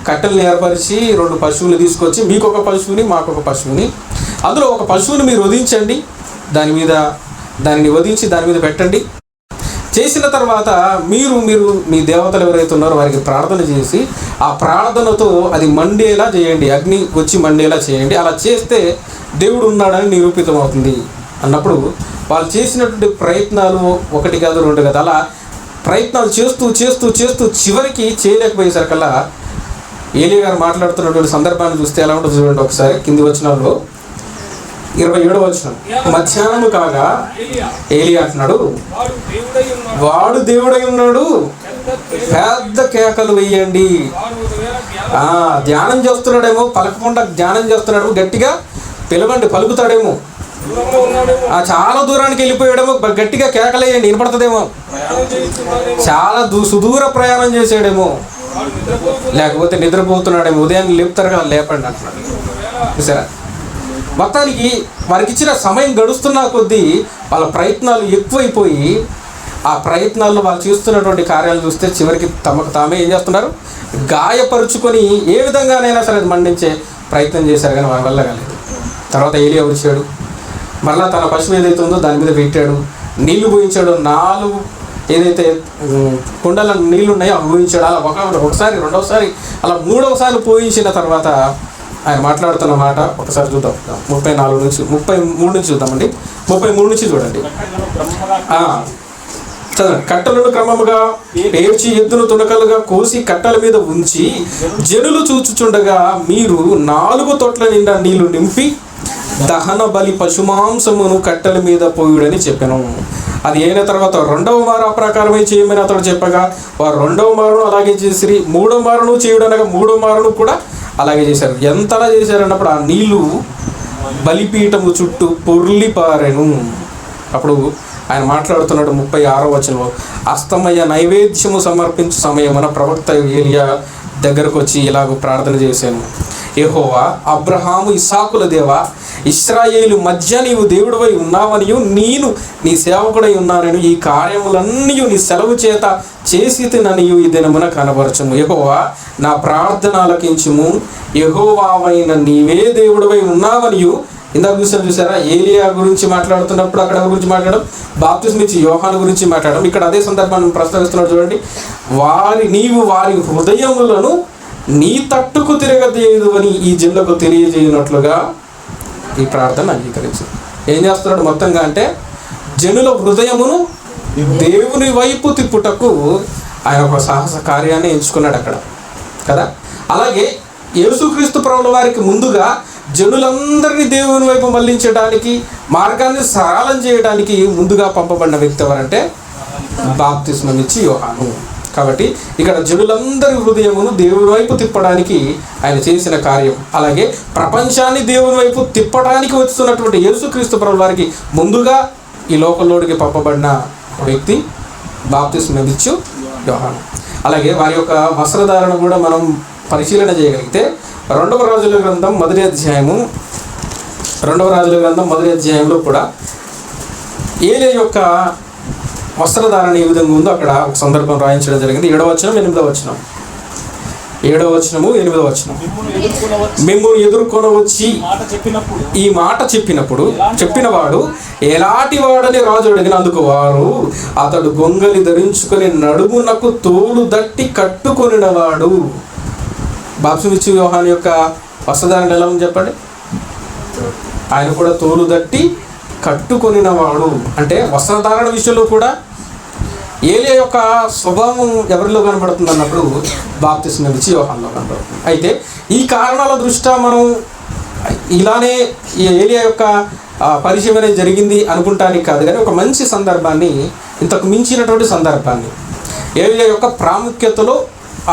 కట్టెలను ఏర్పరిచి 2 పశువులు తీసుకొచ్చి, మీకు ఒక పశువుని మాకొక పశువుని, అందులో ఒక పశువుని మీరు వధించండి, దానిని వధించి దాని మీద పెట్టండి. చేసిన తర్వాత మీరు మీ దేవతలు ఎవరైతే ఉన్నారో వారికి ప్రార్థన చేసి, ఆ ప్రార్థనతో అది మండేలా చేయండి, అగ్ని వచ్చి మండేలా చేయండి. అలా చేస్తే దేవుడు ఉన్నాడని నిరూపితం అవుతుంది అన్నప్పుడు వాళ్ళు చేసినటువంటి ప్రయత్నాలు 1 కాదు 2 కాదు, అలా ప్రయత్నాలు చేస్తూ చివరికి చేయలేకపోయేసరికల్లా ఏలియా గారు మాట్లాడుతున్నటువంటి సందర్భాన్ని చూస్తే ఎలా ఉంటుంది చూడండి ఒకసారి. కింది వచనంలో 27వ వచనం, మధ్యాహ్నము కాగా ఏలియా అంటున్నాడు, వాడు దేవుడై ఉన్నాడు, పెద్ద కేకలు వేయండి. ధ్యానం చేస్తున్నాడేమో, పలకకుండా ధ్యానం చేస్తున్నాడు, గట్టిగా పిలవండి, పలుకుతాడేమో. చాలా దూరానికి వెళ్ళిపోయాడేమో, గట్టిగా కేకలేయండి, వినపడుతుందేమో. చాలా సుదూర ప్రయాణం చేసాడేమో, లేకపోతే నిద్రపోతున్నాడేమో, ఉదయాన్నే లేపుతారు కదా, లేపండి అంటున్నాడు. చూసారా? మొత్తానికి వారికి ఇచ్చిన సమయం గడుస్తున్న కొద్దీ వాళ్ళ ప్రయత్నాలు ఎక్కువైపోయి, ఆ ప్రయత్నాల్లో వాళ్ళు చేస్తున్నటువంటి కార్యాలు చూస్తే చివరికి తమకు తామే ఏం చేస్తున్నారు, గాయపరుచుకొని ఏ విధంగానైనా సరే మండించే ప్రయత్నం చేశారు, కానీ వారి వల్ల కాలేదు. తర్వాత ఏలియా వచ్చాడు, మరలా తన పశువు ఏదైతే ఉందో దాని మీద పెట్టాడు, నీళ్లు పోయించాడు. 4 ఏదైతే కుండల నీళ్లు ఉన్నాయో అవి పోయించాడు. అలా ఒకసారి, రెండవసారి, అలా 3వసారి పోయించిన తర్వాత ఆయన మాట్లాడుతున్న మాట ఒకసారి చూద్దాం. 34 నుంచి 33 నుంచి చూద్దామండి. 33 నుంచి చూడండి. చదవండి. కట్టలను క్రమముగా పేర్చి ఎద్దును తునకలుగా కోసి కట్టల మీద ఉంచి జనులు చూచుచుండగా మీరు 4 తొట్ల నిండా నీళ్లు నింపి దహన బలి పశుమాంసమును కట్టెల మీద పోయుడని చెప్పాను. అది అయిన తర్వాత 2వ మారు ఆ ప్రకారమే చేయమని అతడు చెప్పగా వారు 2వ మారును అలాగే చేసిరి. 3వ మారును చేయుడనగా 3వ మారును కూడా అలాగే చేశారు. ఎంతలా చేశారన్నప్పుడు ఆ నీళ్లు బలిపీఠము చుట్టూ పొర్లి పారెను. అప్పుడు ఆయన మాట్లాడుతున్నాడు 36వ వచనంలో, అస్తమయ నైవేద్యము సమర్పించు సమయమున ప్రవక్త ఏలియా దగ్గరకు వచ్చి ఇలాగ ప్రార్థన చేశాను. యెహోవా, అబ్రహాము ఇస్సాకుల దేవా, ఇశ్రాయేలు మధ్య నీవు దేవుడివై ఉన్నావనియు నేను నీ సేవకుడై ఉన్నానని ఈ కార్యములన్నీ నీ సెలవు చేత చేసి తిననియు ఈ దినమున కనబరచము. యెహోవా, నా ప్రార్థన ఆలకించుము. యెహోవావైన నీవే దేవుడివై ఉన్నావనియు. ఇందాక చూసారా, ఏలియా గురించి మాట్లాడుతున్నప్పుడు అక్కడ గురించి మాట్లాడడం, బాప్తిస్మం ఇచ్చి యోహాను గురించి మాట్లాడడం. ఇక్కడ అదే సందర్భాన్ని ప్రస్తావిస్తున్నాడు చూడండి. నీవు వారి హృదయములను నీ తట్టుకు తిరగలేదు అని ఈ జిల్లకు తెలియజేయనట్లుగా ఈ ప్రార్థన అంగీకరించు. ఏం చేస్తున్నాడు మొత్తంగా అంటే, జనుల హృదయమును దేవుని వైపు తిప్పుటకు ఆయన ఒక సాహస కార్యాన్ని ఎంచుకున్నాడు అక్కడ కదా. అలాగే యేసుక్రీస్తు ప్రభువుల వారికి ముందుగా జనులందరినీ దేవుని వైపు మళ్లించడానికి, మార్గాన్ని సరళం చేయడానికి ముందుగా పంపబడిన వ్యక్తి ఎవరంటే బాప్తిస్మం ఇచ్చి యోహాను. కాబట్టి ఇక్కడ జనులందరి హృదయమును దేవుని వైపు తిప్పడానికి ఆయన చేసిన కార్యం. అలాగే ప్రపంచాన్ని దేవుని వైపు తిప్పడానికి వస్తున్నటువంటి యేసుక్రీస్తు ప్రభువుల వారికి ముందుగా ఈ లోకంలోనికి పంపబడిన వ్యక్తి బాప్తిస్మం ఇచ్చి యోహాను. అలాగే వారి యొక్క వస్త్రధారణ కూడా మనం పరిశీలన చేయగలిగితే 2వ రాజుల గ్రంథం 1వ అధ్యాయంలో కూడా ఏలియా యొక్క వస్త్రధారణ ఏ విధంగా ఉందో అక్కడ ఒక సందర్భం రాయించడం జరిగింది. 7వ వచనం 8వ వచనం. 7వ వచనము 8వ వచనం. మిమ్మును ఎదుర్కొనవచ్చు మిమ్మును ఎదుర్కొనవచ్చి మాట చెప్పినప్పుడు ఈ మాట చెప్పినవాడు ఎలాంటి వాడని రాజు అడిగినందుకు వారు, అతడు గొంగలి ధరించుకొని నడుమునకు తోలు దట్టి కట్టుకొనినవాడు. బాప్తిస్మమిచ్చు యోహాను యొక్క వస్త్రధారణ ఎలా ఉంది చెప్పండి? ఆయన కూడా తోలు దట్టి కట్టుకొనినవాడు. అంటే వస్త్రధారణ విషయంలో కూడా ఏలియా యొక్క స్వభావం ఎవరిలో కనబడుతుంది అన్నప్పుడు బాప్తిస్మమిచ్చు యోహానులో కనబడుతుంది. అయితే ఈ కారణాల దృష్ట్యా మనం ఇలానే ఈ ఏలియా యొక్క పరిచయం అనేది జరిగింది అనుకుంటానికి కాదు, కానీ ఒక మంచి సందర్భాన్ని, ఇంతకు మించినటువంటి సందర్భాన్ని, ఏలియా యొక్క ప్రాముఖ్యతలో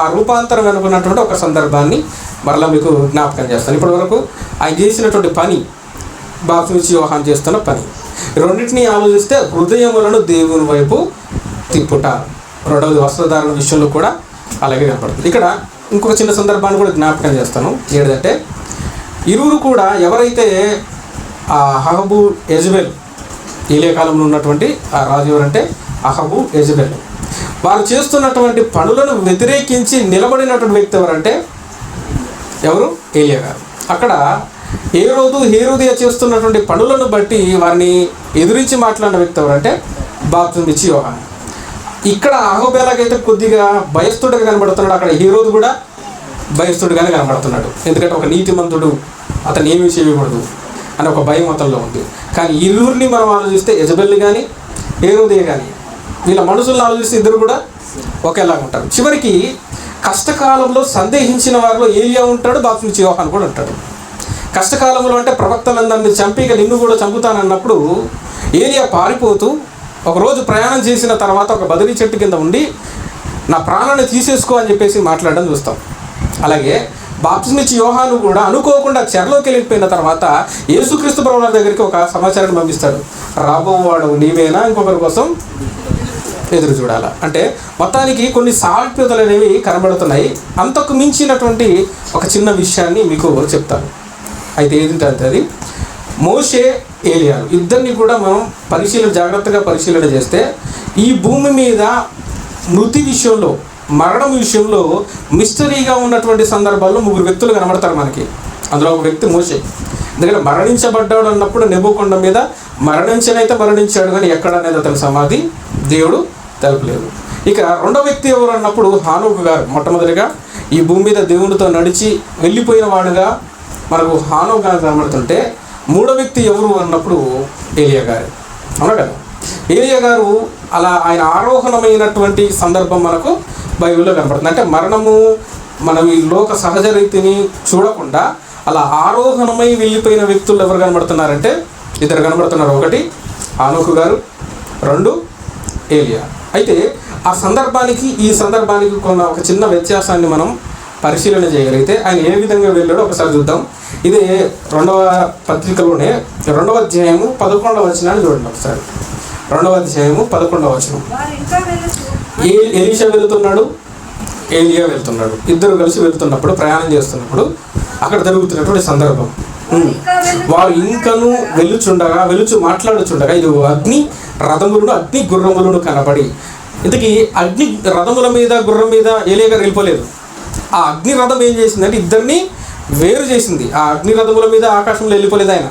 ఆ రూపాంతరం అనుకున్నటువంటి ఒక సందర్భాన్ని మరలా మీకు జ్ఞాపకం చేస్తాను. ఇప్పటి వరకు ఆయన చేసినటువంటి పని, బాప్తిస్మమిచ్చు యోహాను చేస్తున్న పని, రెండింటినీ ఆలోచిస్తే హృదయములను దేవుని వైపు తిప్పుట. రెండవది వస్త్రధారణ విషయంలో కూడా అలాగే కనపడుతుంది. ఇక్కడ ఇంకొక చిన్న సందర్భాన్ని కూడా జ్ఞాపకం చేస్తాను. ఏంటంటే ఇరువురు కూడా ఎవరైతే ఆ అహబు యెజెబెల్, ఏలియా కాలంలో ఉన్నటువంటి ఆ రాజు ఎవరంటే అహబు యెజెబెల్, వారు చేస్తున్నటువంటి పనులను వ్యతిరేకించి నిలబడినటువంటి వ్యక్తి ఎవరంటే ఎవరు? ఏలియా గారు. అక్కడ హేరోదియా చేస్తున్నటువంటి పనులను బట్టి వారిని ఎదురించి మాట్లాడిన వ్యక్తి ఎవరంటే బాప్తిస్మమిచ్చు యోహాను. ఇక్కడ అహబు ఎలాగైతే కొద్దిగా భయస్థుడిగా కనబడుతున్నాడు, అక్కడ హేరోదు కూడా భయస్థుడిగానే కనబడుతున్నాడు. ఎందుకంటే ఒక నీతిమంతుడు, అతను ఏమీ చేయకూడదు అని ఒక భయం అతనిలో ఉంది. కానీ ఇరువురిని మనం ఆలోచిస్తే యెజెబెల్ కానీ హేరోదియా కానీ వీళ్ళ మనసులను ఆలోచిస్తే ఇద్దరు కూడా ఒకేలాగా ఉంటారు. చివరికి కష్టకాలంలో సందేహించిన వారిలో ఏలియా ఉంటాడు, బాప్తిస్మమిచ్చు యోహాను కూడా ఉంటాడు. కష్టకాలంలో అంటే ప్రవక్తలందరినీ చంపి ఇక నిన్ను కూడా చంపుతానన్నప్పుడు ఏలియా పారిపోతూ ఒకరోజు ప్రయాణం చేసిన తర్వాత ఒక బదిలీ చెట్టు కింద ఉండి నా ప్రాణాన్ని తీసేసుకో అని చెప్పేసి మాట్లాడడం చూస్తాం. అలాగే బాప్తిస్మమిచ్చు యోహాను కూడా అనుకోకుండా చెరలోకి వెళ్ళిపోయిన తర్వాత యేసుక్రీస్తు ప్రభువుల దగ్గరికి ఒక సమాచారాన్ని పంపిస్తాడు, రాబోవాడు నీవేనా, ఇంకొకరి కోసం ఎదురు చూడాలా. అంటే మొత్తానికి కొన్ని సారూప్యతలు అనేవి కనబడుతున్నాయి. అంతకు మించినటువంటి ఒక చిన్న విషయాన్ని మీకు చెప్తాను. అయితే ఏంటంటే అది మోషే, ఏలియాలు ఇద్దరిని కూడా మనం జాగ్రత్తగా పరిశీలన చేస్తే ఈ భూమి మీద మృతి విషయంలో, మరణం విషయంలో మిస్టరీగా ఉన్నటువంటి సందర్భాల్లో 3 వ్యక్తులు కనబడతారు మనకి. అందులో ఒక వ్యక్తి మోషే. ఎందుకంటే మరణించబడ్డాడు అన్నప్పుడు నెబుకొండ మీద మరణించాడు, కానీ ఎక్కడనేది అతని సమాధి దేవుడు తెలపలేదు. ఇక రెండో వ్యక్తి ఎవరు అన్నప్పుడు హానోకు గారు. మొట్టమొదటిగా ఈ భూమి మీద దేవునితో నడిచి వెళ్ళిపోయిన వాడుగా మనకు హానోకు గారు కనబడుతుంటే, మూడో వ్యక్తి ఎవరు అన్నప్పుడు ఏలియా గారు. అవునా కదా? ఏలియా గారు అలా ఆయన ఆరోహణమైనటువంటి సందర్భం మనకు బైబిల్లో కనబడుతుంది. అంటే మరణము మనం ఈ లోక సహజ రీతిని చూడకుండా అలా ఆరోహణమై వెళ్ళిపోయిన వ్యక్తులు ఎవరు కనబడుతున్నారంటే ఇద్దరు కనబడుతున్నారు. ఒకటి హానోకు గారు, 2 ఏలియా. అయితే ఆ సందర్భానికి ఈ సందర్భానికి ఒక చిన్న వ్యత్యాసాన్ని మనం పరిశీలన చేయగలిగితే ఆయన ఏ విధంగా వెళ్ళాడో ఒకసారి చూద్దాం. ఇదే 2వ పత్రికలోనే 2వ అధ్యాయము 11వ వచనాన్ని చూడండి ఒకసారి. 2వ అధ్యాయము 11వ వచనం. ఎలీషా వెళుతున్నాడు, ఏలియా వెళ్తున్నాడు. ఇద్దరు కలిసి వెళ్తున్నప్పుడు, ప్రయాణం చేస్తున్నప్పుడు అక్కడ జరుగుతున్నటువంటి సందర్భం. వారు ఇంకను వెలుచు మాట్లాడుచుండగా ఇది అగ్ని రథములను, అగ్ని గుర్రములను కనబడి. ఇంతకీ అగ్ని రథముల మీద, గుర్రం మీద ఏలియా గారు వెళ్ళిపోలేదు. ఆ అగ్ని రథం ఏం చేసిందంటే ఇద్దరిని వేరు చేసింది. ఆ అగ్ని రథముల మీద ఆకాశంలో వెళ్ళిపోలేదు ఆయన.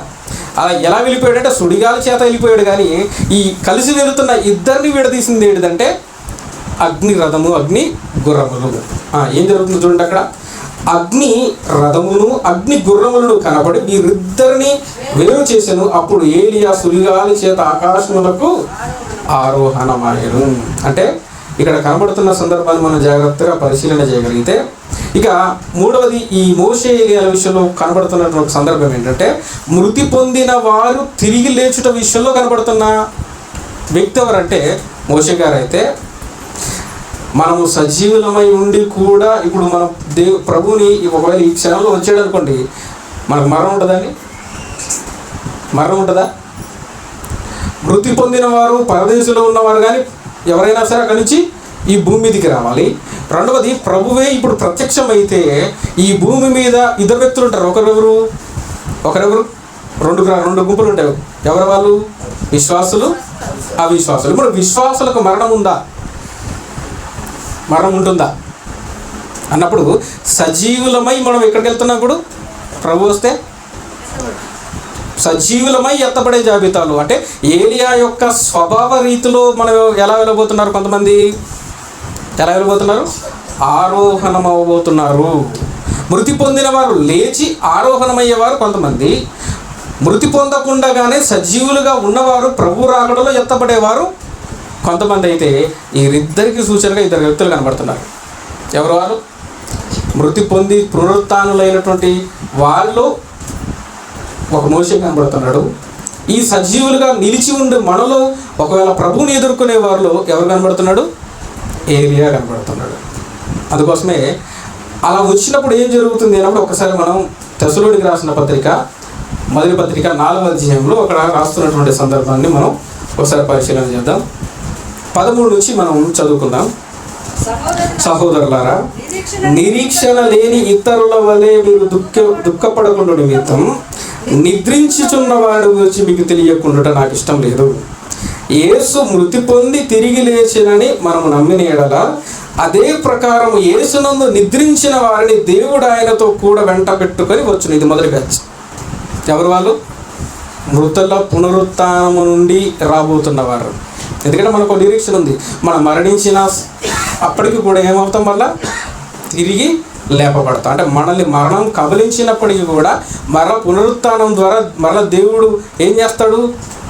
అలా ఎలా వెళ్ళిపోయాడంటే సుడిగాలి చేత వెళ్ళిపోయాడు. కానీ ఈ కలిసి వెళుతున్న ఇద్దరిని విడదీసింది ఏంటంటే అగ్ని రథము, అగ్ని గుర్రములు. ఏం జరుగుతుంది చూడండి అక్కడ. అగ్ని రథమును, అగ్ని గుర్రములను కనబడి వీరిద్దరిని వేరు చేశాను. అప్పుడు ఏలియా సుడిగాలి చేత ఆకాశములకు ఆరోహణమాయను. అంటే ఇక్కడ కనబడుతున్న సందర్భాన్ని మనం జాగ్రత్తగా పరిశీలన చేయగలిగితే, ఇక మూడవది ఈ మోషే ఏలియాల విషయంలో కనబడుతున్నటువంటి సందర్భం ఏంటంటే మృతి పొందిన వారు తిరిగి లేచుట విషయంలో కనబడుతున్న వ్యక్తి ఎవరంటే మోషే గారు. అయితే మనము సజీవులమై ఉండి కూడా ఇప్పుడు మనం ప్రభుని ఒకవేళ ఈ క్షణంలో వచ్చాడు అనుకోండి, మనకు మరణం ఉంటుందండి? మరణం ఉంటుందా? మృతి పొందిన వారు, పరదేశంలో ఉన్నవారు కానీ ఎవరైనా సరే అక్కడి నుంచి ఈ భూమి మీదకి రావాలి. రెండవది ప్రభువే ఇప్పుడు ప్రత్యక్షమైతే ఈ భూమి మీద ఇద్దరు వ్యక్తులు ఉంటారు. ఒకరెవరు? రెండు గుంపులు ఉంటాయి. ఎవరు వాళ్ళు? విశ్వాసులు, అవిశ్వాసులు. ఇప్పుడు విశ్వాసులకు మరణం ఉందా? మరణం ఉంటుందా? అన్నప్పుడు సజీవులమై మనం ఎక్కడికి వెళ్తున్నాం? ఇప్పుడు ప్రభు వస్తే సజీవులమై ఎత్తబడే జాబితాలు. అంటే ఏలియా యొక్క స్వభావ రీతిలో మనం ఎలా వెళ్ళబోతున్నారు? కొంతమంది ఎలా వెళ్ళబోతున్నారు? ఆరోహణం అవ్వబోతున్నారు. మృతి పొందిన వారు లేచి ఆరోహణమయ్యేవారు కొంతమంది, మృతి పొందకుండానే సజీవులుగా ఉన్నవారు ప్రభు రాకడలో ఎత్తబడేవారు కొంతమంది. అయితే వీరిద్దరికి సూచనగా ఇద్దరు వ్యక్తులు కనబడుతున్నారు. ఎవరు వారు? మృతి పొంది పునరుత్థానులైనటువంటి వాళ్ళు ఒక మోషే కనబడుతున్నాడు. ఈ సజీవులుగా నిలిచి ఉండి మనలో ఒకవేళ ప్రభువుని ఎదుర్కొనే వారిలో ఎవరు కనబడుతున్నాడు? ఏలియా కనబడుతున్నాడు. అందుకోసమే అలా వచ్చినప్పుడు ఏం జరుగుతుంది అన్నప్పుడు ఒకసారి మనం తెస్సలోనికీయులకు రాసిన పత్రిక మొదటి పత్రిక 4వ అధ్యాయంలో అక్కడ రాస్తున్నటువంటి సందర్భాన్ని మనం ఒకసారి పరిశీలన చేద్దాం. 13 నుంచి మనం చదువుకుందాం. సహోదరులారా, నిరీక్షణ లేని ఇతరుల వలె మీరు దుఃఖపడకుండా నిమిత్తం నిద్రించుచున్న వాడి గురించి మీకు తెలియకుండా నాకు ఇష్టం లేదు. యేసు మృతి పొంది తిరిగి లేచినని మనము నమ్మిన ఎడల అదే ప్రకారం యేసునందు నిద్రించిన వారిని దేవుడు ఆయనతో కూడా వెంట పెట్టుకొని వచ్చును. ఇది మొదటి బ్యాచ్. ఎవరు వాళ్ళు? మృతుల పునరుత్థానము నుండి రాబోతున్నవారు. ఎందుకంటే మనకు నిరీక్షణ ఉంది, మనం మరణించిన అప్పటికి కూడా ఏమవుతాం? మళ్ళా తిరిగి లేపబడతాం. అంటే మనల్ని మరణం కబలించినప్పటికీ కూడా మరల పునరుత్థానం ద్వారా మరల దేవుడు ఏం చేస్తాడు?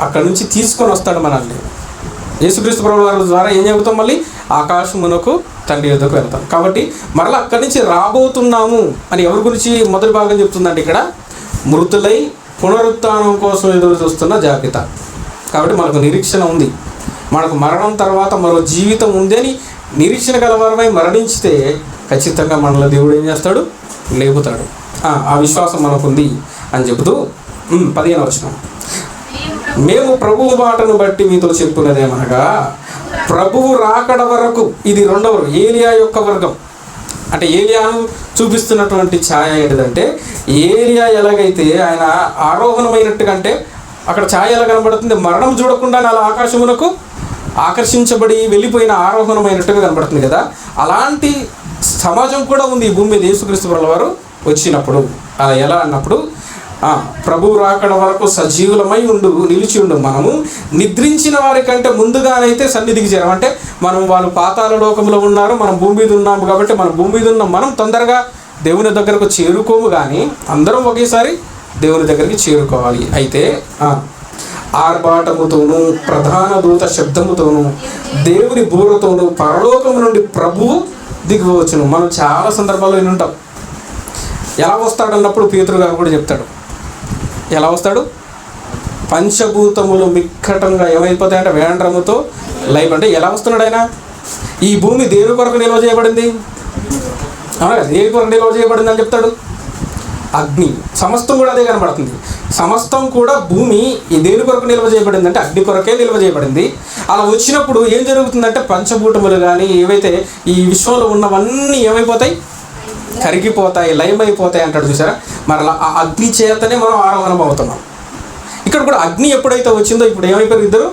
అక్కడి నుంచి తీసుకొని వస్తాడు మనల్ని. యేసుక్రీస్తు ప్రభువు వారి ద్వారా ఏం చెబుతాం? మళ్ళీ ఆకాశమునకు తండ్రి యొద్దకు వెళ్తాం. కాబట్టి మరలా అక్కడి నుంచి రాబోతున్నాము అని ఎవరి గురించి మొదటి భాగం చెప్తుందంటే ఇక్కడ మృతులై పునరుత్థానం కోసం ఎదురు చూస్తున్న జాబితా. కాబట్టి మనకు నిరీక్షణ ఉంది, మనకు మరణం తర్వాత మరో జీవితం ఉంది అని నిరీక్షణ గలవారమై మరణించితే ఖచ్చితంగా మనల్ని దేవుడు ఏం చేస్తాడు? లేపుతాడు. ఆ విశ్వాసం మనకుంది అని చెబుతూ 15వ వచనం, మేము ప్రభువు మాటను బట్టి మీతో చెప్పున్నదేమనగా ప్రభువు రాకడ వరకు. ఇది రెండవ ఏలియా యొక్క వర్గం. అంటే ఏలియాను చూపిస్తున్నటువంటి ఛాయ ఏంటిదంటే, ఏలియా ఎలాగైతే ఆయన ఆరోహణమైనట్టుగా, అంటే అక్కడ ఛాయ ఎలా కనబడుతుంది? మరణం చూడకుండా అలా ఆకాశమునకు ఆకర్షించబడి వెళ్ళిపోయిన ఆరోహణమైనట్టుగా కనబడుతుంది కదా. అలాంటి సమాజం కూడా ఉంది ఈ భూమి మీద యేసుక్రీస్తు ప్రభువు వారు వచ్చినప్పుడు. అలా ఎలా అన్నప్పుడు ప్రభువు రాకడ వరకు సజీవులమై నిలిచి ఉండు మనము నిద్రించిన వారి కంటే ముందుగానైతే సన్నిధికి చేరాం. అంటే మనం వాళ్ళు పాతాళ లోకంలో ఉన్నారు, మనం భూమి మీద ఉన్నాము కాబట్టి మనం భూమి మీద ఉన్నాం, మనం తొందరగా దేవుని దగ్గరకు చేరుకోము. కానీ అందరం ఒకేసారి దేవుని దగ్గరికి చేరుకోవాలి. అయితే ఆర్భాటముతోనూ ప్రధాన దూత శబ్దముతోనూ దేవుని బూరతోనూ పరలోకము నుండి ప్రభువు దిగివచ్చును. మనం చాలా సందర్భాల్లో వినుంటాం. ఎలా వస్తాడన్నప్పుడు పేతురు గారు కూడా చెప్తాడు. ఎలా వస్తాడు? పంచభూతములు మిక్కటంగా ఏమైపోతాయంటే వేండ్రముతో లైవ్. అంటే ఎలా వస్తున్నాడు ఆయన? ఈ భూమి దేని కొరకు నిల్వ చేయబడింది? అవునా, దేని కొరకు నిల్వ చేయబడింది అని చెప్తాడు. అగ్ని. సమస్తం కూడా అదే కనబడుతుంది. సమస్తం కూడా భూమి ఈ దేని కొరకు నిల్వ చేయబడింది అంటే అగ్ని కొరకే నిల్వ చేయబడింది. అలా వచ్చినప్పుడు ఏం జరుగుతుందంటే పంచభూతములు కానీ ఏవైతే ఈ విశ్వంలో ఉన్నవన్నీ ఏమైపోతాయి? కరిగిపోతాయి, లయమైపోతాయి అంటాడు. చూసారా? మరి ఆ అగ్ని చేతనే మనం ఆరోహణం అవుతున్నాం. ఇక్కడ కూడా అగ్ని ఎప్పుడైతే వచ్చిందో ఇప్పుడు ఏమైపోయారు? ఇద్దరు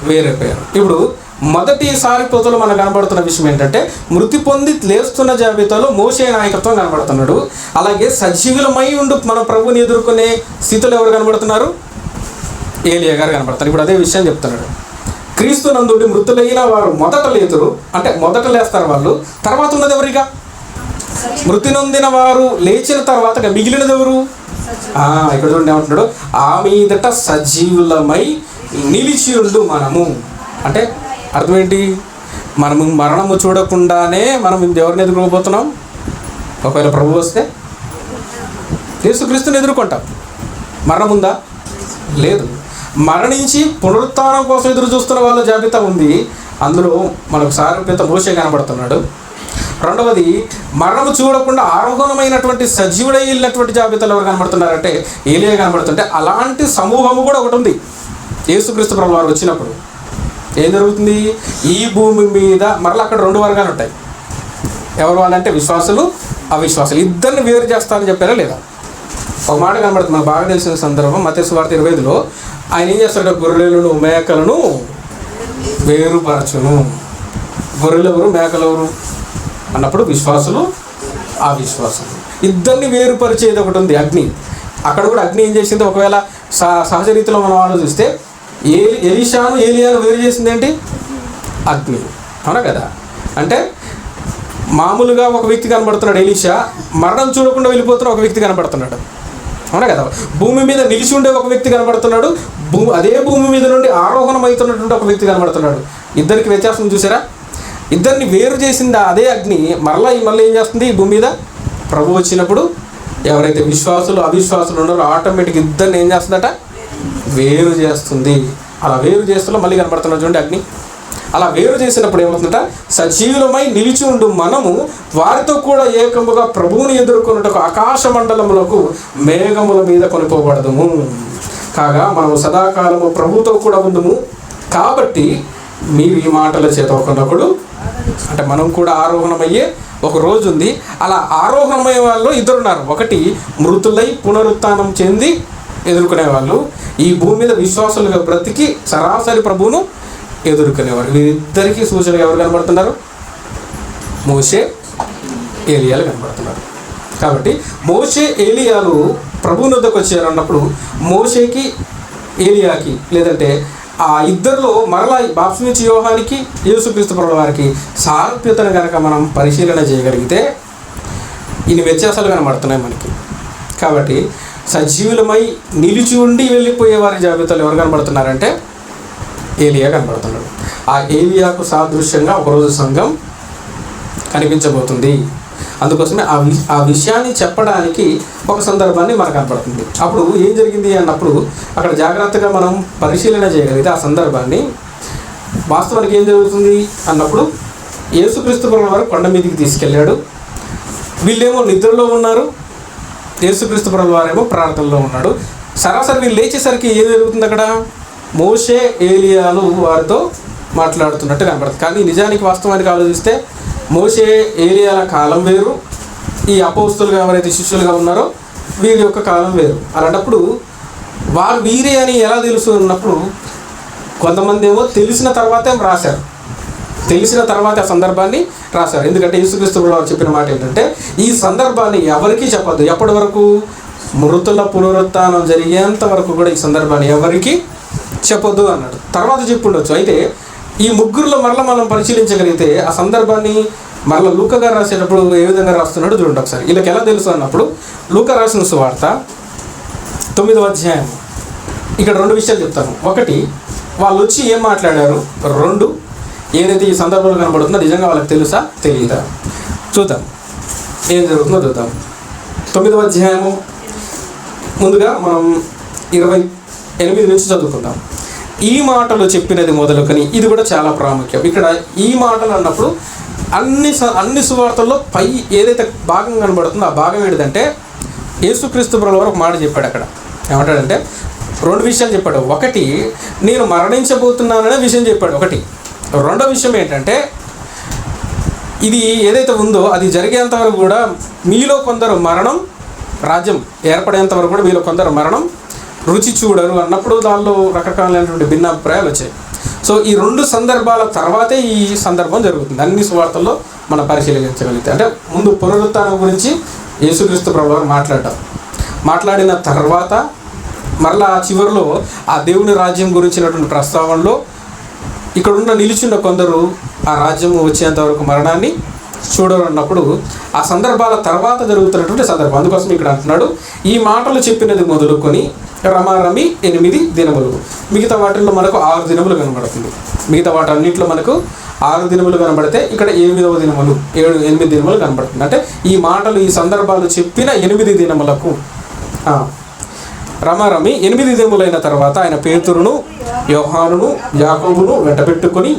వేరైపోయారు. ఇప్పుడు మొదటిసారి పోతలో మనకు కనబడుతున్న విషయం ఏంటంటే మృతి పొంది లేస్తున్న జాబితాలో మోషే నాయకత్వం కనబడుతున్నాడు. అలాగే సజీవులమై ఉండు మన ప్రభుని ఎదుర్కొనే స్థితిలో ఎవరు కనబడుతున్నారు? ఏలియా గారు కనబడతారు. ఇప్పుడు అదే విషయం చెప్తున్నాడు. క్రీస్తు నందుడి మృతులైన వారు మొదట లేతురు, అంటే మొదట లేస్తారు వాళ్ళు. తర్వాత ఉన్నది ఎవరిగా? మృతి నొందిన వారు లేచిన తర్వాత మిగిలినది ఎవరు? ఇక్కడ చూడండి ఏమంటున్నాడు, ఆ మీదట సజీవులమై నిలిచి ఉండు మనము. అంటే అర్థం ఏంటి? మనము మరణము చూడకుండానే మనం ఎవరిని ఎదుర్కోబోతున్నాం? ఒకవేళ ప్రభు వస్తే యేసుక్రీస్తుని ఎదుర్కొంటాం. మరణం ఉందా? లేదు. మరణించి పునరుత్థానం కోసం ఎదురు చూస్తున్న వాళ్ళ జాబితా ఉంది. అందులో మనకు సారూప్యత మోషే కనబడుతున్నాడు. రెండవది, మరణము చూడకుండా ఆరోహణమైనటువంటి సజీవుడై వెళ్ళినటువంటి జాబితాలో ఎవరు కనబడుతున్నారంటే ఏలియా కనబడుతుంటే, అలాంటి సమూహము కూడా ఒకటి ఉంది. యేసుక్రీస్తు ప్రభువు వారు వచ్చినప్పుడు ఏం జరుగుతుంది? ఈ భూమి మీద మరలా అక్కడ రెండు వర్గాలు ఉంటాయి. ఎవరు వాళ్ళంటే విశ్వాసులు, అవిశ్వాసులు. ఇద్దరిని వేరు చేస్తారని చెప్పారా లేదా? ఒక మాట కనబడుతుంది మనకు బాగా తెలిసిన సందర్భం. మత్తయి సువార్త 25లో ఆయన ఏం చేస్తాడు? గొర్రెలను మేకలను వేరుపరచును. గొర్రెలు ఎవరు, మేకలు ఎవరు అన్నప్పుడు విశ్వాసులు, అవిశ్వాసం. ఇద్దరిని వేరుపరిచేది ఒకటి ఉంది, అగ్ని. అక్కడ కూడా అగ్ని ఏం చేసింది? ఒకవేళ సహజ రీతిలో మనం ఆలోచిస్తే ఎలీషాను ఏలియాను వేరు చేసింది ఏంటి? అగ్ని. అవునా కదా? అంటే మామూలుగా ఒక వ్యక్తి కనబడుతున్నాడు ఎలీషా, మరణం చూడకుండా వెళ్ళిపోతున్న ఒక వ్యక్తి కనబడుతున్నాడు. అవునా కదా? భూమి మీద నిలిచి ఉండే ఒక వ్యక్తి కనబడుతున్నాడు, అదే భూమి మీద నుండి ఆరోహణం అవుతున్నటువంటి ఒక వ్యక్తి కనబడుతున్నాడు. ఇద్దరికి వ్యత్యాసం చూసారా? ఇద్దరిని వేరు చేసింది అదే అగ్ని. మళ్ళీ ఏం చేస్తుంది? ఈ భూమి మీద ప్రభు వచ్చినప్పుడు ఎవరైతే విశ్వాసులు అవిశ్వాసులు ఉన్నారో ఆటోమేటిక్ ఇద్దరిని ఏం చేస్తుందట? వేరు చేస్తుంది. అలా వేరు చేస్తున్నా మళ్ళీ కనబడుతున్నా చూడండి అగ్ని. అలా వేరు చేసినప్పుడు ఏమవుతుందట? సజీవులమై నిలిచి ఉండు మనము వారితో కూడా ఏకముగా ప్రభువుని ఎదుర్కొన్నట్టు ఆకాశ మండలములకు మేఘముల మీద కొనిపోబడదుము. కాగా మనము సదాకాలము ప్రభుతో కూడా ఉందుము. కాబట్టి మీరు ఈ మాటల చేత ఒకనొకడు, అంటే మనం కూడా ఆరోహణమయ్యే ఒక రోజు ఉంది. అలా ఆరోహణమయ్యే వాళ్ళు ఇద్దరున్నారు. ఒకటి మృతులై పునరుత్థానం చెంది ఎదుర్కొనే వాళ్ళు, ఈ భూమి మీద విశ్వాసులుగా బ్రతికి సరాసరి ప్రభువును ఎదుర్కొనేవారు. వీరిద్దరికీ సూచనగా ఎవరు కనబడుతున్నారు? మోషే ఏలియాలు కనబడుతున్నారు. కాబట్టి మోషే ఏలియాలు ప్రభువు వద్దకు వచ్చారు అన్నప్పుడు మోషేకి ఏలియాకి, లేదంటే ఆ ఇద్దరిలో మరలా బాప్తిస్మం యోహానికి యేసుక్రీస్తు ప్రభువు వారికి సారూప్యతను కనుక మనం పరిశీలన చేయగలిగితే ఇన్ని వ్యత్యాసాలు కనబడుతున్నాయి మనకి. కాబట్టి సజీవులమై నిలిచి ఉండి వెళ్ళిపోయే వారి జాబితాలు ఎవరు కనబడుతున్నారంటే ఏలియా కనబడుతున్నాడు. ఆ ఏలియాకు సాదృశ్యంగా ఒకరోజు సంఘం కనిపించబోతుంది. అందుకోసమే ఆ విషయాన్ని చెప్పడానికి ఒక సందర్భాన్ని మనకు కనపడుతుంది. అప్పుడు ఏం జరిగింది అన్నప్పుడు అక్కడ జాగ్రత్తగా మనం పరిశీలన చేయగలిగితే ఆ సందర్భాన్ని వాస్తవానికి ఏం జరుగుతుంది అన్నప్పుడు యేసుక్రీస్తు ప్రభువు వారు కొండ మీదకి తీసుకెళ్ళాడు. వీళ్ళేమో నిద్రలో ఉన్నారు, యేసుక్రీస్తు ప్రభువు వారేమో ప్రార్థనలో ఉన్నాడు. సరాసరి వీళ్ళు లేచేసరికి ఏం జరుగుతుంది? అక్కడ మోషే ఏలియాలు వారితో మాట్లాడుతున్నట్టు కనబడుతుంది. కానీ నిజానికి వాస్తవానికి ఆలోచిస్తే మోషే ఏలియాల కాలం వేరు, ఈ అపోస్తులుగా ఎవరైతే శిష్యులుగా ఉన్నారో వీరి యొక్క కాలం వేరు. అలాంటప్పుడు వారు వీరే అని ఎలా తెలుసు అన్నప్పుడు కొంతమంది ఏమో తెలిసిన తర్వాతే రాశారు, తెలిసిన తర్వాత ఆ సందర్భాన్ని రాశారు. ఎందుకంటే యేసుక్రీస్తు వారు చెప్పిన మాట ఏంటంటే ఈ సందర్భాన్ని ఎవరికీ చెప్పద్దు. ఎప్పటి వరకు? మృతుల పునరుత్థానం జరిగేంత వరకు కూడా ఈ సందర్భాన్ని ఎవరికి చెప్పొద్దు అన్నాడు. తర్వాత చెప్పుండొచ్చు. అయితే ఈ ముగ్గురులో మరలా మనం పరిశీలించగలిగితే ఆ సందర్భాన్ని మరలా లూకా గారు రాసేటప్పుడు ఏ విధంగా రాస్తున్నాడో చూడండి ఒకసారి. వీళ్ళకి ఎలా తెలుసు అన్నప్పుడు లూకా రాసిన సువార్త 9వ అధ్యాయం, ఇక్కడ 2 విషయాలు చెప్తాను. ఒకటి, వాళ్ళు వచ్చి ఏం మాట్లాడారు. 2, ఏదైతే ఈ సందర్భంలో కనబడుతుందో నిజంగా వాళ్ళకి తెలుసా తెలియదా చూద్దాం. ఏం జరుగుతుందో చూద్దాం. 9వ అధ్యాయము ముందుగా మనం 28 నుంచి చదువుకుందాం. ఈ మాటలు చెప్పినది మొదలుకొని, ఇది కూడా చాలా ప్రాముఖ్యం. ఇక్కడ ఈ మాటలు అన్నప్పుడు అన్ని సువార్తల్లో పై ఏదైతే భాగం కనబడుతుందో ఆ భాగం ఏంటంటే యేసుక్రీస్తు ప్రభువు వారు ఒక మాట చెప్పాడు. అక్కడ ఏమంటాడంటే 2 విషయాలు చెప్పాడు. ఒకటి, నేను మరణించబోతున్నాననే విషయం చెప్పాడు. ఒకటి. రెండో విషయం ఏంటంటే ఇది ఏదైతే ఉందో అది జరిగేంత వరకు కూడా మీలో కొందరు మరణం, రాజ్యం ఏర్పడేంత వరకు కూడా మీలో కొందరు మరణం రుచి చూడరు అన్నప్పుడు దానిలో రకరకాలైనటువంటి భిన్నాభిప్రాయాలు వచ్చాయి. సో ఈ 2 సందర్భాల తర్వాతే ఈ సందర్భం జరుగుతుంది అన్ని సువార్తల్లో మనం పరిశీలించగలిగితే. అంటే ముందు పునరుత్థానం గురించి యేసుక్రీస్తు ప్రభువు మాట్లాడిన తర్వాత మరలా చివరిలో ఆ దేవుని రాజ్యం గురించినటువంటి ప్రస్తావనలో ఇక్కడున్న నిలిచిన కొందరు ఆ రాజ్యం వచ్చేంత వరకు మరణాన్ని చూడరు అన్నప్పుడు ఆ సందర్భాల తర్వాత జరుగుతున్నటువంటి సందర్భం. అందుకోసం ఇక్కడ అంటున్నాడు ఈ మాటలు చెప్పినది మొదలుకొని రమారమి 8 దినములు. మిగతా వాటిల్లో మనకు 6 దినములు కనబడుతుంది. మిగతా వాటన్నింటిలో మనకు 6 దినములు కనబడితే ఇక్కడ 8వ దినములు 8 దినములు కనబడుతుంది. అంటే ఈ మాటలు ఈ సందర్భాలు చెప్పిన 8 దినములకు రమారమి 8 దినములైన తర్వాత ఆయన పేతురును యోహానును యాకోబును వెంటబెట్టుకొని